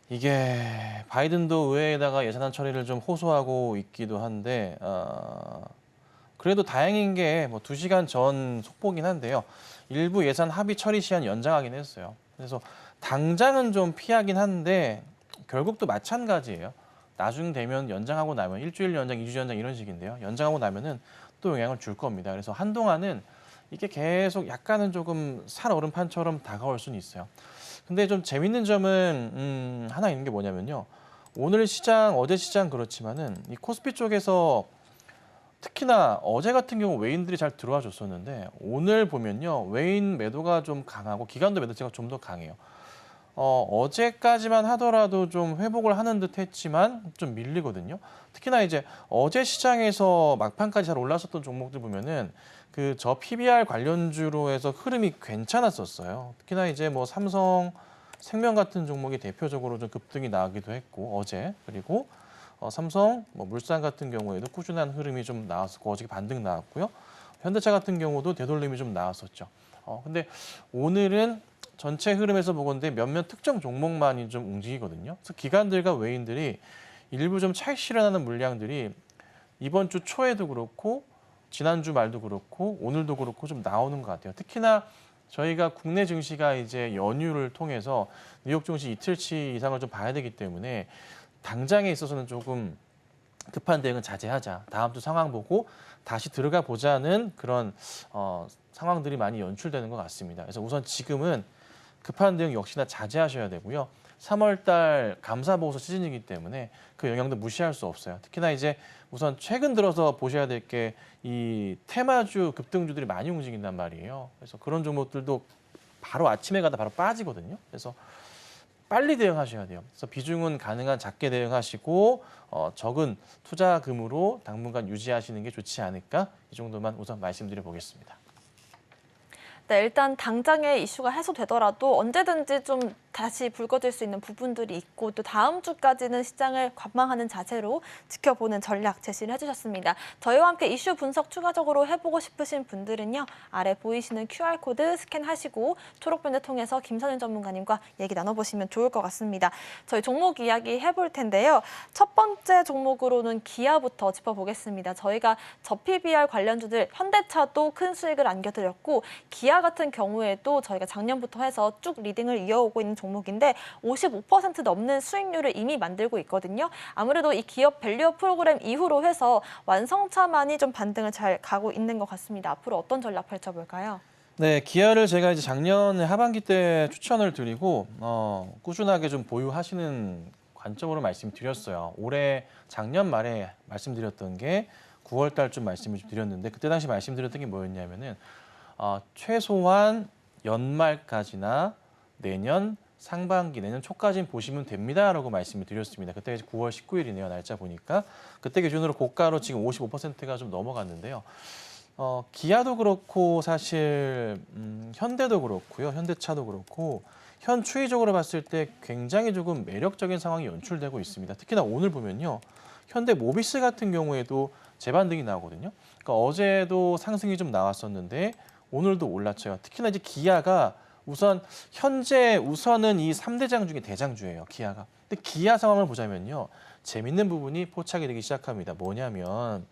이게 바이든도 의회에다가 예산안 처리를 좀 호소하고 있기도 한데 그래도 다행인 게 2시간 전 속보긴 한데요. 일부 예산 합의 처리 시한 연장하긴 했어요. 그래서 당장은 좀 피하긴 한데 결국 또 마찬가지예요. 나중 되면 연장하고 나면 일주일 연장, 2주 연장 이런 식인데요. 연장하고 나면은 또 영향을 줄 겁니다. 그래서 한동안은 이게 계속 약간은 조금 살얼음판처럼 다가올 수는 있어요. 근데 좀 재밌는 점은 하나 있는 게 뭐냐면요. 오늘 시장, 어제 시장 그렇지만은 이 코스피 쪽에서 특히나 어제 같은 경우 외인들이 잘 들어와 줬었는데 오늘 보면요. 외인 매도가 좀 강하고 기관도 매도세가 좀 더 강해요. 어제까지만 하더라도 좀 회복을 하는 듯 했지만 좀 밀리거든요. 특히나 이제 어제 시장에서 막판까지 잘 올랐었던 종목들 보면은 저 PBR 관련주로 해서 흐름이 괜찮았었어요. 특히나 이제 삼성 생명 같은 종목이 대표적으로 좀 급등이 나기도 했고 어제 그리고 삼성 물산 같은 경우에도 꾸준한 흐름이 좀 나왔었고 어저께 반등 나왔고요. 현대차 같은 경우도 되돌림이 좀 나왔었죠. 근데 오늘은 전체 흐름에서 보건데 몇몇 특정 종목만이 좀 움직이거든요. 그래서 기관들과 외인들이 일부 좀 차익 실현하는 물량들이 이번 주 초에도 그렇고 지난주 말도 그렇고 오늘도 그렇고 좀 나오는 것 같아요. 특히나 저희가 국내 증시가 이제 연휴를 통해서 뉴욕 증시 이틀치 이상을 좀 봐야 되기 때문에 당장에 있어서는 조금 급한 대응은 자제하자. 다음 주 상황 보고 다시 들어가 보자는 그런 상황들이 많이 연출되는 것 같습니다. 그래서 우선 지금은 급한 대응 역시나 자제하셔야 되고요. 3월 달 감사보고서 시즌이기 때문에 그 영향도 무시할 수 없어요. 특히나 이제 우선 최근 들어서 보셔야 될 게 이 테마주 급등주들이 많이 움직인단 말이에요. 그래서 그런 종목들도 바로 아침에 가다 바로 빠지거든요. 그래서 빨리 대응하셔야 돼요. 그래서 비중은 가능한 작게 대응하시고 적은 투자금으로 당분간 유지하시는 게 좋지 않을까? 이 정도만 우선 말씀드려 보겠습니다. 네, 일단 당장의 이슈가 해소되더라도 언제든지 좀 다시 불거질 수 있는 부분들이 있고 또 다음 주까지는 시장을 관망하는 자세로 지켜보는 전략 제시를 해주셨습니다. 저희와 함께 이슈 분석 추가적으로 해보고 싶으신 분들은요. 아래 보이시는 QR코드 스캔하시고 초록변을 통해서 김선인 전문가님과 얘기 나눠보시면 좋을 것 같습니다. 저희 종목 이야기 해볼 텐데요. 첫 번째 종목으로는 기아부터 짚어보겠습니다. 저희가 저PBR 관련주들 현대차도 큰 수익을 안겨드렸고 기아 같은 경우에도 저희가 작년부터 해서 쭉 리딩을 이어오고 있는 종목인데 55% 넘는 수익률을 이미 만들고 있거든요. 아무래도 이 기업 밸류업 프로그램 이후로 해서 완성차만이 좀 반등을 잘 가고 있는 것 같습니다. 앞으로 어떤 전략 펼쳐볼까요? 네, 기아를 제가 이제 작년 하반기 때 추천을 드리고 꾸준하게 좀 보유하시는 관점으로 말씀드렸어요. 올해 작년 말에 말씀드렸던 게 9월 달쯤 말씀을 드렸는데 그때 당시 말씀드렸던 게 뭐였냐면은 최소한 연말까지나 내년 상반기, 내년 초까지는 보시면 됩니다라고 말씀을 드렸습니다. 그때 9월 19일이네요. 날짜 보니까. 그때 기준으로 고가로 지금 55%가 좀 넘어갔는데요. 기아도 그렇고 사실 현대도 그렇고요. 현대차도 그렇고 현추이적으로 봤을 때 굉장히 조금 매력적인 상황이 연출되고 있습니다. 특히나 오늘 보면요. 현대 모비스 같은 경우에도 재반등이 나오거든요. 그러니까 어제도 상승이 좀 나왔었는데 오늘도 올랐죠. 특히나 이제 기아가 우선 현재 우선은 이 3대장 중에 대장주예요, 기아가. 근데 기아 상황을 보자면요. 재밌는 부분이 포착이 되기 시작합니다. 뭐냐면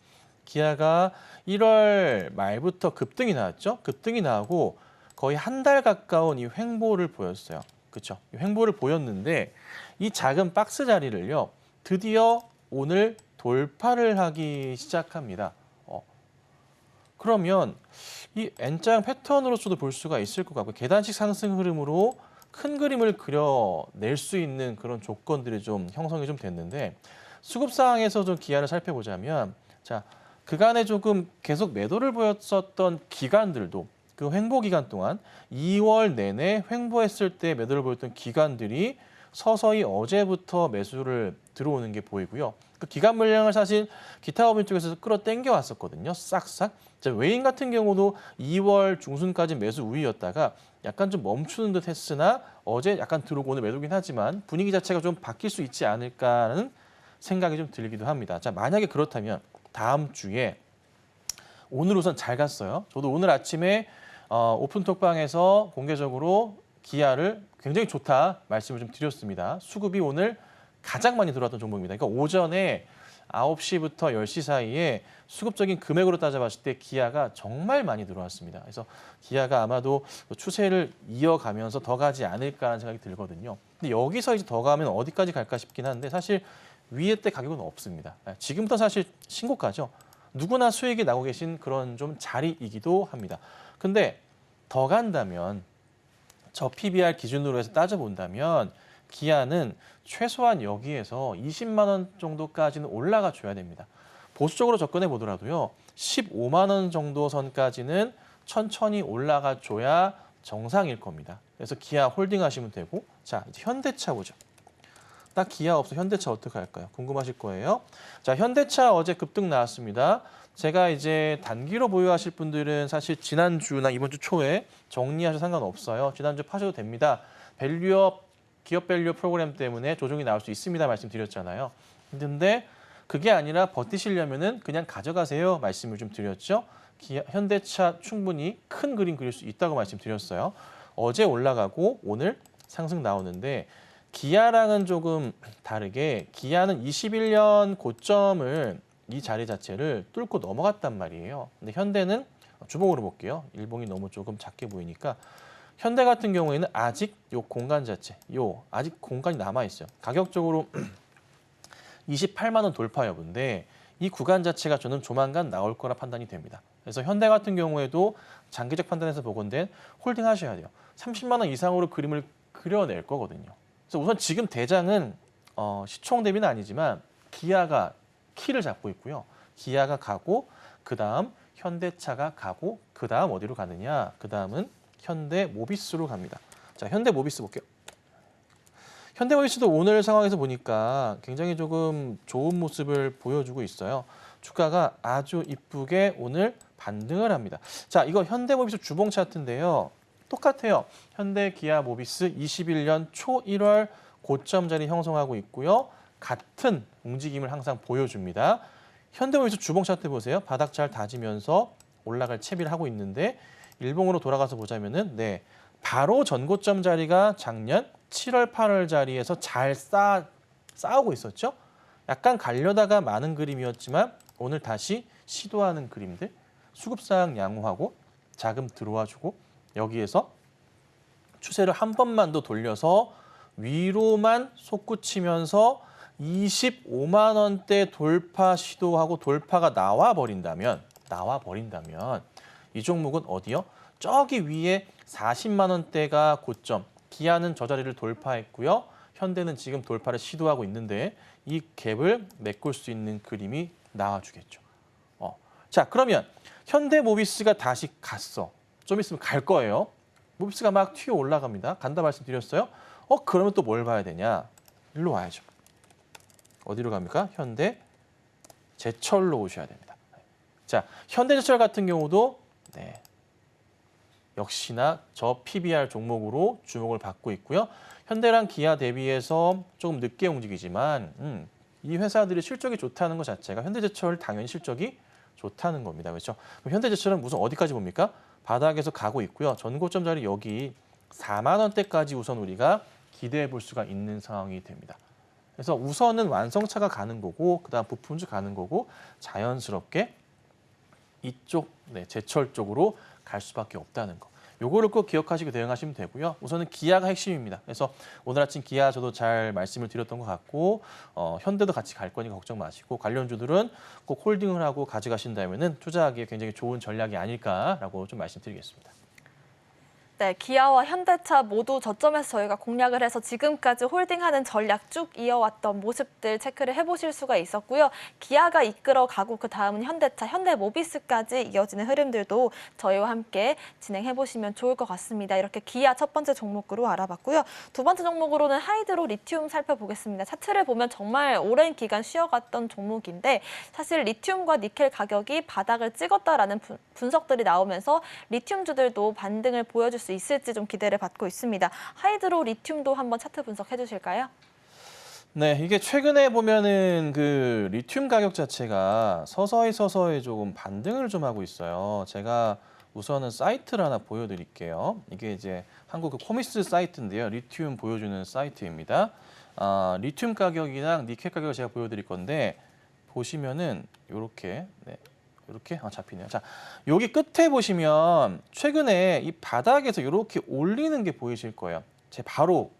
기아가 1월 말부터 급등이 나왔죠. 급등이 나오고 거의 한 달 가까운 이 횡보를 보였어요. 그렇죠? 횡보를 보였는데 이 작은 박스 자리를요. 드디어 오늘 돌파를 하기 시작합니다. 그러면 이 N자형 패턴으로서도 볼 수가 있을 것 같고 계단식 상승 흐름으로 큰 그림을 그려낼 수 있는 그런 조건들이 좀 형성이 좀 됐는데 수급 상황에서 좀 기아를 살펴보자면 자 그간에 조금 계속 매도를 보였었던 기관들도 그 횡보 기간 동안 2월 내내 횡보했을 때 매도를 보였던 기관들이 서서히 어제부터 매수를 들어오는 게 보이고요. 그 기간 물량을 사실 기타 법인 쪽에서 끌어당겨 왔었거든요. 싹싹. 자, 외인 같은 경우도 2월 중순까지 매수 우위였다가 약간 좀 멈추는 듯 했으나 어제 약간 들어오고 오늘 매도긴 하지만 분위기 자체가 좀 바뀔 수 있지 않을까라는 생각이 좀 들기도 합니다. 자, 만약에 그렇다면 다음 주에 오늘 우선 잘 갔어요. 저도 오늘 아침에 오픈톡방에서 공개적으로 기아를 굉장히 좋다 말씀을 좀 드렸습니다. 수급이 오늘 가장 많이 들어왔던 종목입니다. 그러니까 오전에 9시부터 10시 사이에 수급적인 금액으로 따져봤을 때 기아가 정말 많이 들어왔습니다. 그래서 기아가 아마도 추세를 이어가면서 더 가지 않을까라는 생각이 들거든요. 근데 여기서 이제 더 가면 어디까지 갈까 싶긴 한데 사실 위에 때 가격은 없습니다. 지금부터 사실 신고가죠. 누구나 수익이 나고 계신 그런 좀 자리이기도 합니다. 근데 더 간다면 저 PBR 기준으로 해서 따져본다면 기아는 최소한 여기에서 20만 원 정도까지는 올라가 줘야 됩니다. 보수적으로 접근해 보더라도요. 15만 원 정도 선까지는 천천히 올라가 줘야 정상일 겁니다. 그래서 기아 홀딩 하시면 되고 자, 이제 현대차 보죠. 딱 기아 없어 현대차 어떻게 할까요? 궁금하실 거예요. 자, 현대차 어제 급등 나왔습니다. 제가 이제 단기로 보유하실 분들은 사실 지난주나 이번 주 초에 정리하셔도 상관없어요. 지난주 파셔도 됩니다. 밸류업, 기업 밸류 프로그램 때문에 조정이 나올 수 있습니다. 말씀드렸잖아요. 근데 그게 아니라 버티시려면은 그냥 가져가세요. 말씀을 좀 드렸죠. 현대차 충분히 큰 그림 그릴 수 있다고 말씀드렸어요. 어제 올라가고 오늘 상승 나오는데 기아랑은 조금 다르게 기아는 21년 고점을 이 자리 자체를 뚫고 넘어갔단 말이에요. 근데 현대는 주봉으로 볼게요. 일봉이 너무 조금 작게 보이니까 현대 같은 경우에는 아직 요 공간 자체, 아직 공간이 남아 있어요. 가격적으로 28만 원 돌파 여부인데 이 구간 자체가 저는 조만간 나올 거라 판단이 됩니다. 그래서 현대 같은 경우에도 장기적 판단에서 보건대 홀딩 하셔야 돼요. 30만 원 이상으로 그림을 그려낼 거거든요. 그래서 우선 지금 대장은 시총 대비는 아니지만 기아가 키를 잡고 있고요. 기아가 가고 그다음 현대차가 가고 그다음 어디로 가느냐? 그다음은 현대 모비스로 갑니다. 자, 현대 모비스 볼게요. 현대 모비스도 오늘 상황에서 보니까 굉장히 조금 좋은 모습을 보여주고 있어요. 주가가 아주 이쁘게 오늘 반등을 합니다. 자, 이거 현대 모비스 주봉 차트인데요. 똑같아요. 현대 기아 모비스 21년 초 1월 고점 자리 형성하고 있고요. 같은 움직임을 항상 보여줍니다. 현대모비스 주봉 차트 보세요. 바닥 잘 다지면서 올라갈 채비를 하고 있는데 일봉으로 돌아가서 보자면은 바로 전고점 자리가 작년 7월, 8월 자리에서 잘 싸우고 있었죠. 약간 가려다가 많은 그림이었지만 오늘 다시 시도하는 그림들 수급상 양호하고 자금 들어와주고 여기에서 추세를 한 번만 더 돌려서 위로만 솟구치면서 25만 원대 돌파 시도하고 돌파가 나와 버린다면 이 종목은 어디요? 저기 위에 40만 원대가 고점. 기아는 저 자리를 돌파했고요. 현대는 지금 돌파를 시도하고 있는데 이 갭을 메꿀 수 있는 그림이 나와주겠죠. 자, 그러면 현대 모비스가 다시 갔어. 좀 있으면 갈 거예요. 모비스가 막 튀어 올라갑니다. 간다 말씀드렸어요. 그러면 또 뭘 봐야 되냐? 일로 와야죠. 어디로 갑니까? 현대 제철로 오셔야 됩니다. 자, 현대제철 같은 경우도 역시나 저 PBR 종목으로 주목을 받고 있고요. 현대랑 기아 대비해서 조금 늦게 움직이지만 이 회사들이 실적이 좋다는 것 자체가 현대제철 당연히 실적이 좋다는 겁니다. 그렇죠? 그럼 현대제철은 무슨 어디까지 봅니까? 바닥에서 가고 있고요. 전고점 자리 여기 4만 원대까지 우선 우리가 기대해 볼 수가 있는 상황이 됩니다. 그래서 우선은 완성차가 가는 거고 그다음 부품주 가는 거고 자연스럽게 이쪽 제철 쪽으로 갈 수밖에 없다는 거. 요거를 꼭 기억하시고 대응하시면 되고요. 우선은 기아가 핵심입니다. 그래서 오늘 아침 기아 저도 잘 말씀을 드렸던 것 같고 현대도 같이 갈 거니까 걱정 마시고 관련주들은 꼭 홀딩을 하고 가져가신다면은 투자하기에 굉장히 좋은 전략이 아닐까라고 좀 말씀드리겠습니다. 네, 기아와 현대차 모두 저점에서 저희가 공략을 해서 지금까지 홀딩하는 전략 쭉 이어왔던 모습들 체크를 해보실 수가 있었고요. 기아가 이끌어가고 그 다음은 현대차, 현대모비스까지 이어지는 흐름들도 저희와 함께 진행해보시면 좋을 것 같습니다. 이렇게 기아 첫 번째 종목으로 알아봤고요. 두 번째 종목으로는 하이드로 리튬 살펴보겠습니다. 차트를 보면 정말 오랜 기간 쉬어갔던 종목인데 사실 리튬과 니켈 가격이 바닥을 찍었다라는 분석들이 나오면서 리튬주들도 반등을 보여줄 수 있을지 좀 기대를 받고 있습니다. 하이드로 리튬도 한번 차트 분석해 주실까요? 네, 이게 최근에 보면은 그 리튬 가격 자체가 서서히 조금 반등을 좀 하고 있어요. 제가 우선은 사이트를 하나 보여드릴게요. 이게 이제 한국 그 코미스 사이트인데요. 리튬 보여주는 사이트입니다. 리튬 가격이랑 니켈 가격을 제가 보여드릴 건데 보시면은 이렇게 이렇게 잡히네요. 자, 여기 끝에 보시면 최근에 이 바닥에서 이렇게 올리는 게 보이실 거예요. 제 바로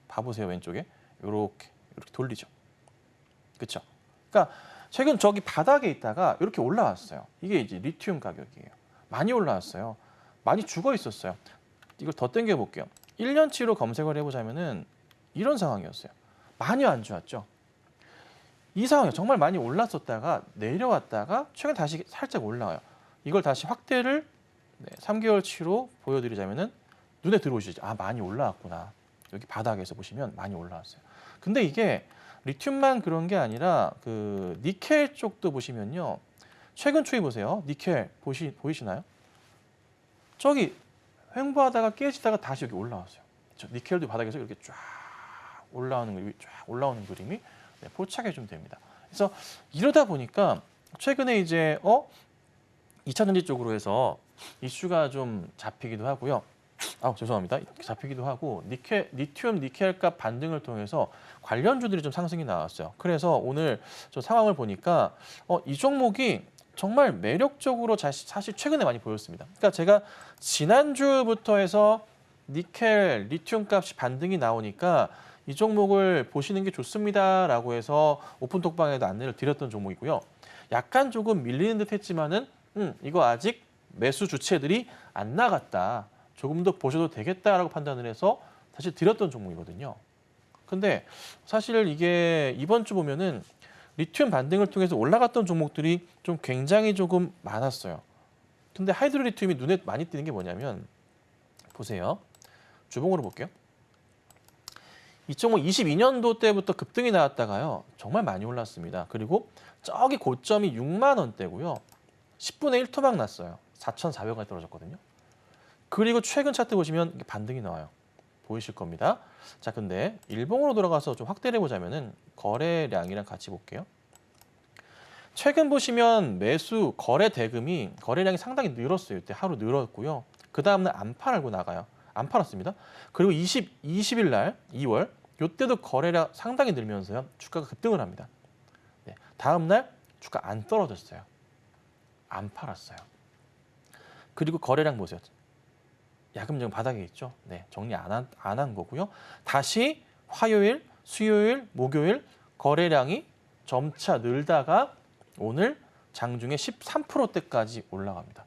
봐보세요. 왼쪽에 이렇게 돌리죠. 그렇죠? 그러니까 최근 저기 바닥에 있다가 이렇게 올라왔어요. 이게 이제 리튬 가격이에요. 많이 올라왔어요. 많이 죽어 있었어요. 이걸 더 당겨 볼게요. 1년치로 검색을 해보자면은 이런 상황이었어요. 많이 안 좋았죠. 이 상황이 정말 많이 올랐었다가 내려왔다가 최근 다시 살짝 올라와요. 이걸 다시 확대를 3개월치로 보여드리자면은 눈에 들어오시죠. 아, 많이 올라왔구나. 여기 바닥에서 보시면 많이 올라왔어요. 근데 이게 리튬만 그런 게 아니라 그 니켈 쪽도 보시면요. 최근 추이 보세요. 니켈 보이시나요? 저기 횡보하다가 깨지다가 다시 여기 올라왔어요. 니켈도 바닥에서 이렇게 쫙 올라오는 그림이 포착해 주면 됩니다. 그래서 이러다 보니까 최근에 이제 2차 전지 쪽으로 해서 이슈가 좀 잡히기도 하고요. 죄송합니다. 잡히기도 하고 리튬 니켈 값 반등을 통해서 관련주들이 좀 상승이 나왔어요. 그래서 오늘 좀 상황을 보니까 이 종목이 정말 매력적으로 사실 최근에 많이 보였습니다. 그러니까 제가 지난주부터 해서 니켈, 리튬 값이 반등이 나오니까 이 종목을 보시는 게 좋습니다라고 해서 오픈톡방에도 안내를 드렸던 종목이고요. 약간 조금 밀리는 듯 했지만은 이거 아직 매수 주체들이 안 나갔다. 조금 더 보셔도 되겠다라고 판단을 해서 사실 드렸던 종목이거든요. 근데 사실 이게 이번 주 보면은 리튬 반등을 통해서 올라갔던 종목들이 좀 굉장히 조금 많았어요. 근데 하이드로 리튬이 눈에 많이 띄는 게 뭐냐면 보세요. 주봉으로 볼게요. 이 종목 22년도 때부터 급등이 나왔다가요. 정말 많이 올랐습니다. 그리고 저기 고점이 6만 원대고요. 10분의 1 토막 났어요. 4,400원까지 떨어졌거든요. 그리고 최근 차트 보시면 반등이 나와요. 보이실 겁니다. 자, 근데 일봉으로 돌아가서 좀 확대를 해보자면은 거래량이랑 같이 볼게요. 최근 보시면 매수 거래 대금이 거래량이 상당히 늘었어요. 이때 하루 늘었고요. 그 다음날 안 팔고 나가요. 안 팔았습니다. 그리고 20일 날 2월 이때도 거래량 상당히 늘면서요. 주가가 급등을 합니다. 다음 날 주가 안 떨어졌어요. 안 팔았어요. 그리고 거래량 보세요. 야금야금 바닥에 있죠. 정리 안 한 거고요. 다시 화요일, 수요일, 목요일 거래량이 점차 늘다가 오늘 장중에 13%대까지 올라갑니다.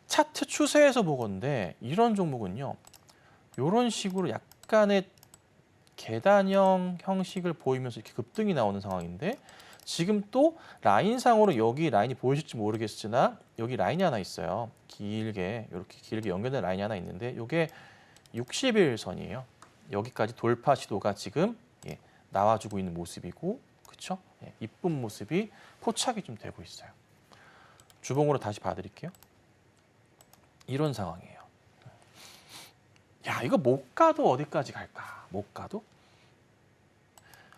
차트 추세에서 보건데 이런 종목은요. 이런 식으로 약간의 계단형 형식을 보이면서 이렇게 급등이 나오는 상황인데 지금 또 라인상으로 여기 라인이 보이실지 모르겠으나 여기 라인이 하나 있어요. 길게 이렇게 길게 연결된 라인이 하나 있는데 이게 60일 선이에요. 여기까지 돌파 시도가 지금 나와주고 있는 모습이고 그렇죠? 이쁜 모습이 포착이 좀 되고 있어요. 주봉으로 다시 봐드릴게요. 이런 상황이에요. 야, 이거 못 가도 어디까지 갈까? 못 가도?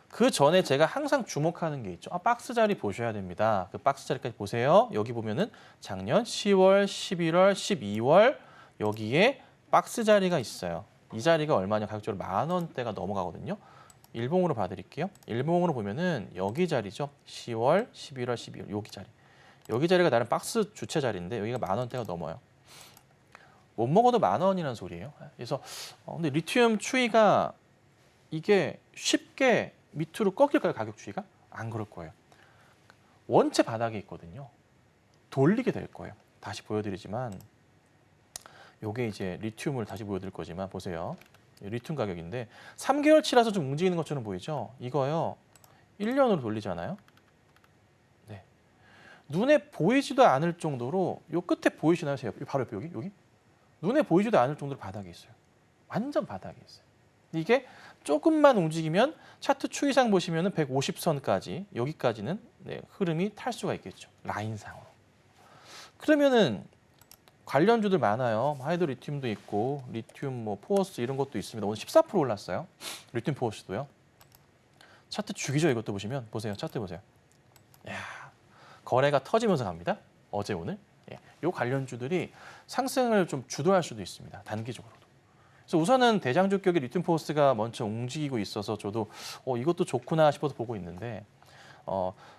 그 전에 제가 항상 주목하는 게 있죠. 박스 자리 보셔야 됩니다. 그 박스 자리까지 보세요. 여기 보면은 작년 10월, 11월, 12월 여기에 박스 자리가 있어요. 이 자리가 얼마냐? 가격적으로 10,000원대가 넘어가거든요. 일봉으로 봐드릴게요. 일봉으로 보면은 여기 자리죠. 10월, 11월, 12월 여기 자리. 여기 자리가 나름 박스 주체 자리인데 여기가 10,000원대가 넘어요. 못 먹어도 10,000원이라는 소리예요. 그래서 근데 리튬 추이가 이게 쉽게 밑으로 꺾일까요? 가격 추이가? 안 그럴 거예요. 원체 바닥에 있거든요. 돌리게 될 거예요. 다시 보여드리지만 요게 이제 리튬을 다시 보여드릴 거지만 보세요. 리튬 가격인데 3개월치라서 좀 움직이는 것처럼 보이죠? 이거요. 1년으로 돌리잖아요. 네. 눈에 보이지도 않을 정도로 요 끝에 보이시나요? 바로 옆에 여기? 눈에 보이지도 않을 정도로 바닥에 있어요. 완전 바닥에 있어요. 이게 조금만 움직이면 차트 추이상 보시면은 150선까지 여기까지는 네, 흐름이 탈 수가 있겠죠. 라인상으로. 그러면은 관련주들 많아요. 하이드로리튬도 있고 리튬 뭐 포어스 이런 것도 있습니다. 오늘 14% 올랐어요. 리튬 포어스도요. 차트 죽이죠. 이것도 보시면 보세요. 차트 보세요. 야, 거래가 터지면서 갑니다. 어제 오늘. 예, 요 관련주들이 상승을 좀 주도할 수도 있습니다. 단기적으로도. 그래서 우선은 대장주격의 리튬 포어스가 먼저 움직이고 있어서 저도 이것도 좋구나 싶어서 보고 있는데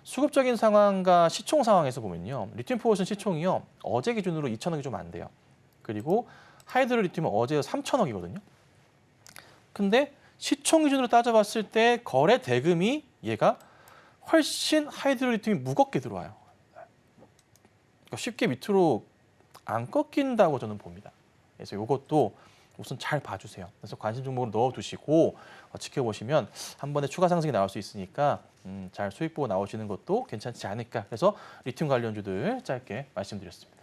수급적인 상황과 시총 상황에서 보면요. 리튬 포어스는 시총이요. 어제 기준으로 2,000억이 좀 안 돼요. 그리고 하이드로 리튬은 어제 3,000억이거든요. 근데 시총 기준으로 따져봤을 때 거래 대금이 얘가 훨씬 하이드로 리튬이 무겁게 들어와요. 그러니까 쉽게 밑으로 안 꺾인다고 저는 봅니다. 그래서 이것도 우선 잘 봐주세요. 그래서 관심 종목으로 넣어두시고 지켜보시면 한 번에 추가 상승이 나올 수 있으니까 잘 수익 보고 나오시는 것도 괜찮지 않을까. 그래서 리튬 관련주들 짧게 말씀드렸습니다.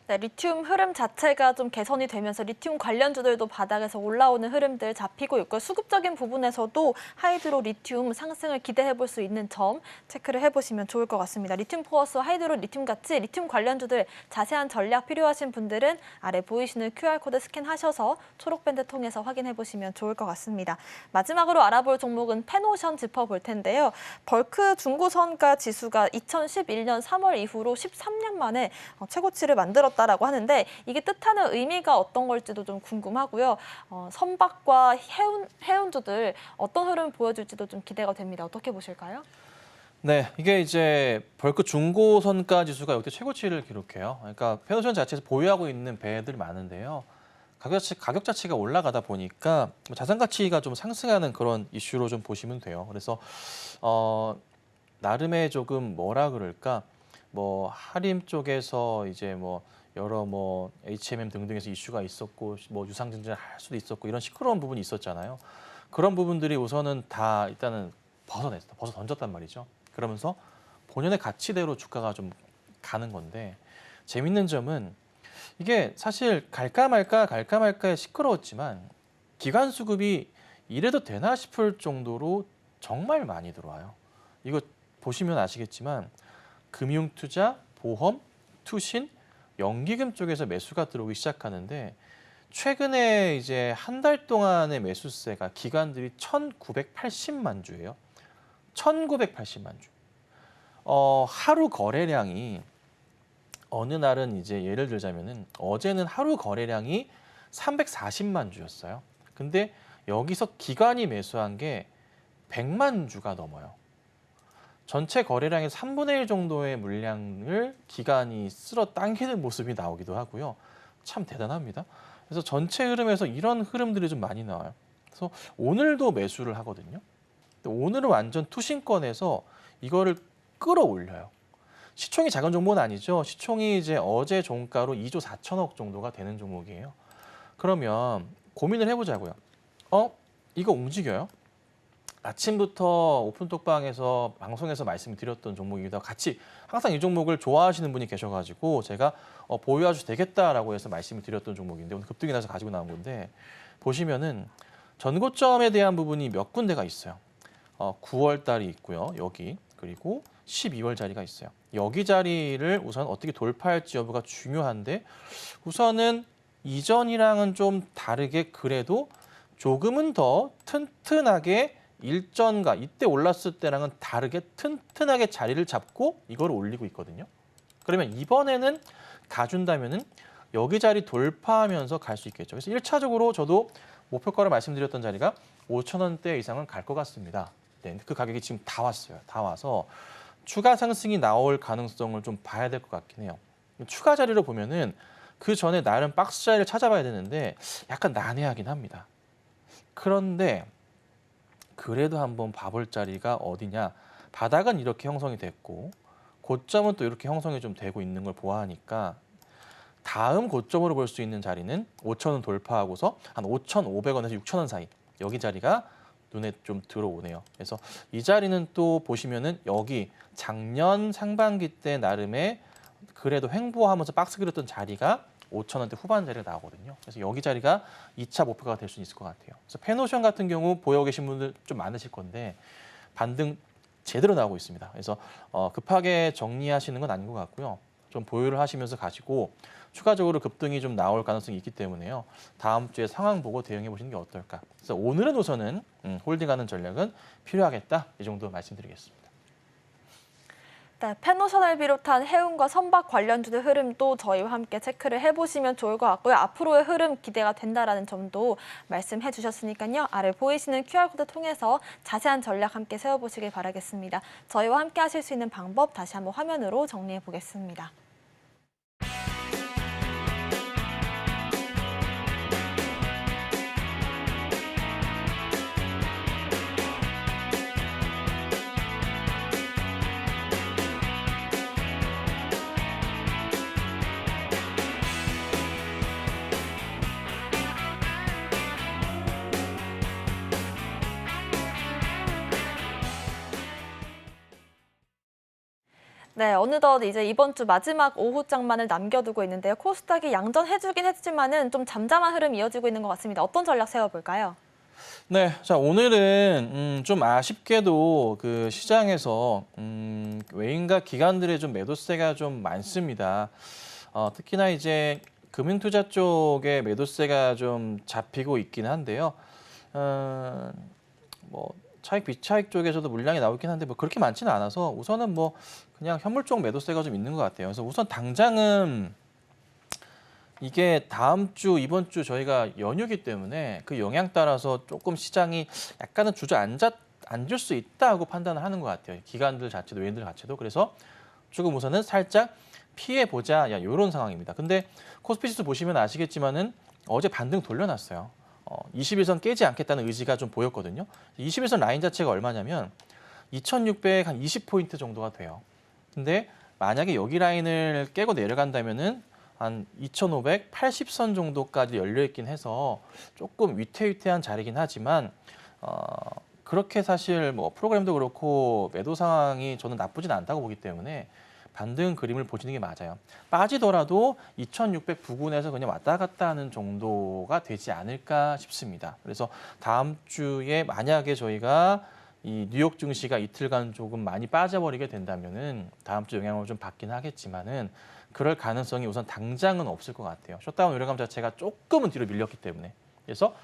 네, 리튬 흐름 자체가 좀 개선이 되면서 리튬 관련주들도 바닥에서 올라오는 흐름들 잡히고 있고 수급적인 부분에서도 하이드로 리튬 상승을 기대해 볼 수 있는 점 체크를 해보시면 좋을 것 같습니다. 리튬 포어스, 하이드로 리튬 같이 리튬 관련주들 자세한 전략 필요하신 분들은 아래 보이시는 QR코드 스캔하셔서 초록밴드 통해서 확인해 보시면 좋을 것 같습니다. 마지막으로 알아볼 종목은 페노션 짚어볼 텐데요. 벌크 중고선가 지수가 2011년 3월 이후로 13년 만에 최고치를 만들었다라고 하는데 이게 뜻하는 의미가 어떤 걸지도 좀 궁금하고요. 선박과 해운주들 어떤 흐름 보여줄지도 좀 기대가 됩니다. 어떻게 보실까요? 네, 이게 이제 벌크 중고선가 지수가 역대 최고치를 기록해요. 그러니까 페노션 자체에서 보유하고 있는 배들이 많은데요. 가격 자체가 올라가다 보니까 자산 가치가 좀 상승하는 그런 이슈로 좀 보시면 돼요. 그래서 나름의 조금 뭐라 그럴까? 뭐 하림 쪽에서 이제 뭐 여러 뭐 HMM 등등에서 이슈가 있었고 뭐 유상증자를 할 수도 있었고 이런 시끄러운 부분이 있었잖아요. 그런 부분들이 우선은 다 일단은 벗어 던졌단 말이죠. 그러면서 본연의 가치대로 주가가 좀 가는 건데 재밌는 점은 이게 사실 갈까 말까에 시끄러웠지만 기관 수급이 이래도 되나 싶을 정도로 정말 많이 들어와요. 이거 보시면 아시겠지만 금융투자, 보험, 투신, 연기금 쪽에서 매수가 들어오기 시작하는데 최근에 이제 한 달 동안의 매수세가 기관들이 1,980만 주예요. 1,980만 주. 하루 거래량이 어느 날은 이제 예를 들자면은 어제는 하루 거래량이 340만 주였어요. 근데 여기서 기관이 매수한 게 100만 주가 넘어요. 전체 거래량의 3분의 1 정도의 물량을 기관이 쓸어 당기는 모습이 나오기도 하고요. 참 대단합니다. 그래서 전체 흐름에서 이런 흐름들이 좀 많이 나와요. 그래서 오늘도 매수를 하거든요. 근데 오늘은 완전 투신권에서 이거를 끌어올려요. 시총이 작은 종목은 아니죠. 시총이 이제 어제 종가로 2조 4천억 정도가 되는 종목이에요. 그러면 고민을 해보자고요. 이거 움직여요? 아침부터 오픈톡방에서 방송에서 말씀드렸던 종목이기도 하고 같이 항상 이 종목을 좋아하시는 분이 계셔가지고 제가 보유하셔도 되겠다라고 해서 말씀을 드렸던 종목인데 오늘 급등이 나서 가지고 나온 건데 보시면은 전고점에 대한 부분이 몇 군데가 있어요. 9월 달이 있고요. 여기 그리고 12월 자리가 있어요. 여기 자리를 우선 어떻게 돌파할지 여부가 중요한데 우선은 이전이랑은 좀 다르게 그래도 조금은 더 튼튼하게 일전과 이때 올랐을 때랑은 다르게 튼튼하게 자리를 잡고 이걸 올리고 있거든요. 그러면 이번에는 가준다면은 여기 자리 돌파하면서 갈 수 있겠죠. 그래서 1차적으로 저도 목표가를 말씀드렸던 자리가 5,000원대 이상은 갈 것 같습니다. 네, 그 가격이 지금 다 왔어요. 다 와서 추가 상승이 나올 가능성을 좀 봐야 될 것 같긴 해요. 추가 자리로 보면은 그 전에 나름 박스 자리를 찾아봐야 되는데 약간 난해하긴 합니다. 그런데 그래도 한번 봐볼 자리가 어디냐. 바닥은 이렇게 형성이 됐고 고점은 또 이렇게 형성이 좀 되고 있는 걸 보아하니까 다음 고점으로 볼 수 있는 자리는 5,000원 돌파하고서 한 5,500원에서 6,000원 사이 여기 자리가 눈에 좀 들어오네요. 그래서 이 자리는 또 보시면은 여기 작년 상반기 때 나름의 그래도 횡보하면서 박스 그렸던 자리가 5,000원대 후반 자리가 나오거든요. 그래서 여기 자리가 2차 목표가 될 수 있을 것 같아요. 그래서 페노션 같은 경우 보여 계신 분들 좀 많으실 건데 반등 제대로 나오고 있습니다. 그래서 급하게 정리하시는 건 아닌 것 같고요. 좀 보유를 하시면서 가시고 추가적으로 급등이 좀 나올 가능성이 있기 때문에요. 다음 주에 상황 보고 대응해 보시는 게 어떨까. 그래서 오늘은 우선은 홀딩하는 전략은 필요하겠다. 이 정도 말씀드리겠습니다. 네, 페노션을 비롯한 해운과 선박 관련주의 흐름도 저희와 함께 체크를 해보시면 좋을 것 같고요. 앞으로의 흐름 기대가 된다라는 점도 말씀해 주셨으니까요. 아래 보이시는 QR코드 통해서 자세한 전략 함께 세워보시길 바라겠습니다. 저희와 함께 하실 수 있는 방법 다시 한번 화면으로 정리해 보겠습니다. 네, 어느덧 이제 이번 주 마지막 오후장만을 남겨두고 있는데요. 코스닥이 양전해주긴 했지만은 좀 잠잠한 흐름 이어지고 있는 것 같습니다. 어떤 전략 세워볼까요? 네, 자 오늘은 좀 아쉽게도 그 시장에서 외인과 기관들의 좀 매도세가 좀 많습니다. 특히나 이제 금융투자 쪽에 매도세가 좀 잡히고 있긴 한데요. 뭐 차익 비차익 쪽에서도 물량이 나오긴 한데 뭐 그렇게 많지는 않아서 우선은 뭐 그냥 현물 쪽 매도세가 좀 있는 것 같아요. 그래서 우선 당장은 이게 다음 주, 이번 주 저희가 연휴기 때문에 그 영향 따라서 조금 시장이 약간은 주저앉을 수 있다 하고 판단을 하는 것 같아요. 기관들 자체도 외인들 자체도. 그래서 조금 우선은 살짝 피해보자 이런 상황입니다. 근데 코스피 지수 보시면 아시겠지만은 어제 반등 돌려놨어요. 21선 깨지 않겠다는 의지가 좀 보였거든요. 21선 라인 자체가 얼마냐면 2,600 한 20포인트 정도가 돼요. 근데 만약에 여기 라인을 깨고 내려간다면은 한 2,580선 정도까지 열려 있긴 해서 조금 위태위태한 자리긴 하지만 그렇게 사실 뭐 프로그램도 그렇고 매도 상황이 저는 나쁘진 않다고 보기 때문에 반등 그림을 보시는 게 맞아요. 빠지더라도 2,600 부근에서 그냥 왔다 갔다 하는 정도가 되지 않을까 싶습니다. 그래서 다음 주에 만약에 저희가 이 뉴욕 증시가 이틀간 조금 많이 빠져버리게 된다면은 다음 주 영향을 좀 받긴 하겠지만은 그럴 가능성이 우선 당장은 없을 것 같아요. 셧다운 우려감 자체가 조금은 뒤로 밀렸기 때문에. 그래서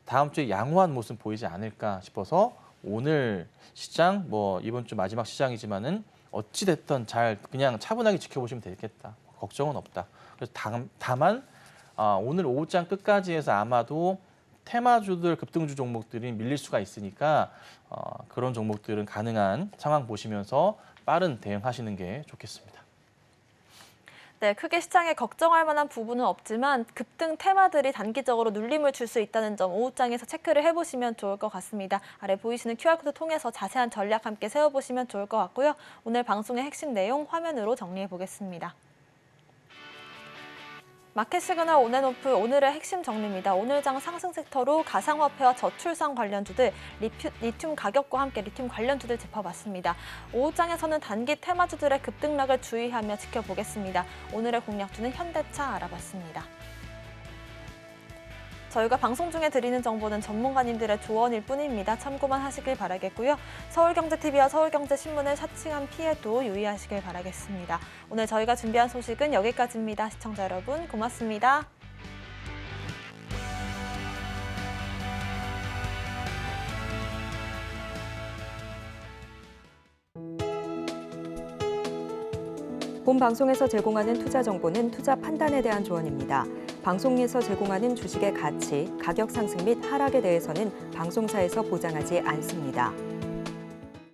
다음 주에 양호한 모습 보이지 않을까 싶어서 오늘 시장 뭐 이번 주 마지막 시장이지만은 어찌 됐든 잘 그냥 차분하게 지켜보시면 되겠다. 걱정은 없다. 그래서 다만 오늘 오후장 끝까지 해서 아마도 테마주들 급등주 종목들이 밀릴 수가 있으니까 그런 종목들은 가능한 상황 보시면서 빠른 대응하시는 게 좋겠습니다. 네, 크게 시장에 걱정할 만한 부분은 없지만 급등 테마들이 단기적으로 눌림을 줄 수 있다는 점 오후장에서 체크를 해보시면 좋을 것 같습니다. 아래 보이시는 QR코드 통해서 자세한 전략 함께 세워보시면 좋을 것 같고요. 오늘 방송의 핵심 내용 화면으로 정리해 보겠습니다. 마켓 시그널 온앤오프 오늘의 핵심 정리입니다. 오늘 장 상승 섹터로 가상화폐와 저출산 관련주들, 리튬 가격과 함께 리튬 관련주들 짚어봤습니다. 오후장에서는 단기 테마주들의 급등락을 주의하며 지켜보겠습니다. 오늘의 공략주는 현대차 알아봤습니다. 저희가 방송 중에 드리는 정보는 전문가님들의 조언일 뿐입니다. 참고만 하시길 바라겠고요. 서울경제TV와 서울경제신문을 사칭한 피해도 유의하시길 바라겠습니다. 오늘 저희가 준비한 소식은 여기까지입니다. 시청자 여러분 고맙습니다. 본 방송에서 제공하는 투자 정보는 투자 판단에 대한 조언입니다. 방송에서 제공하는 주식의 가치, 가격 상승 및 하락에 대해서는 방송사에서 보장하지 않습니다.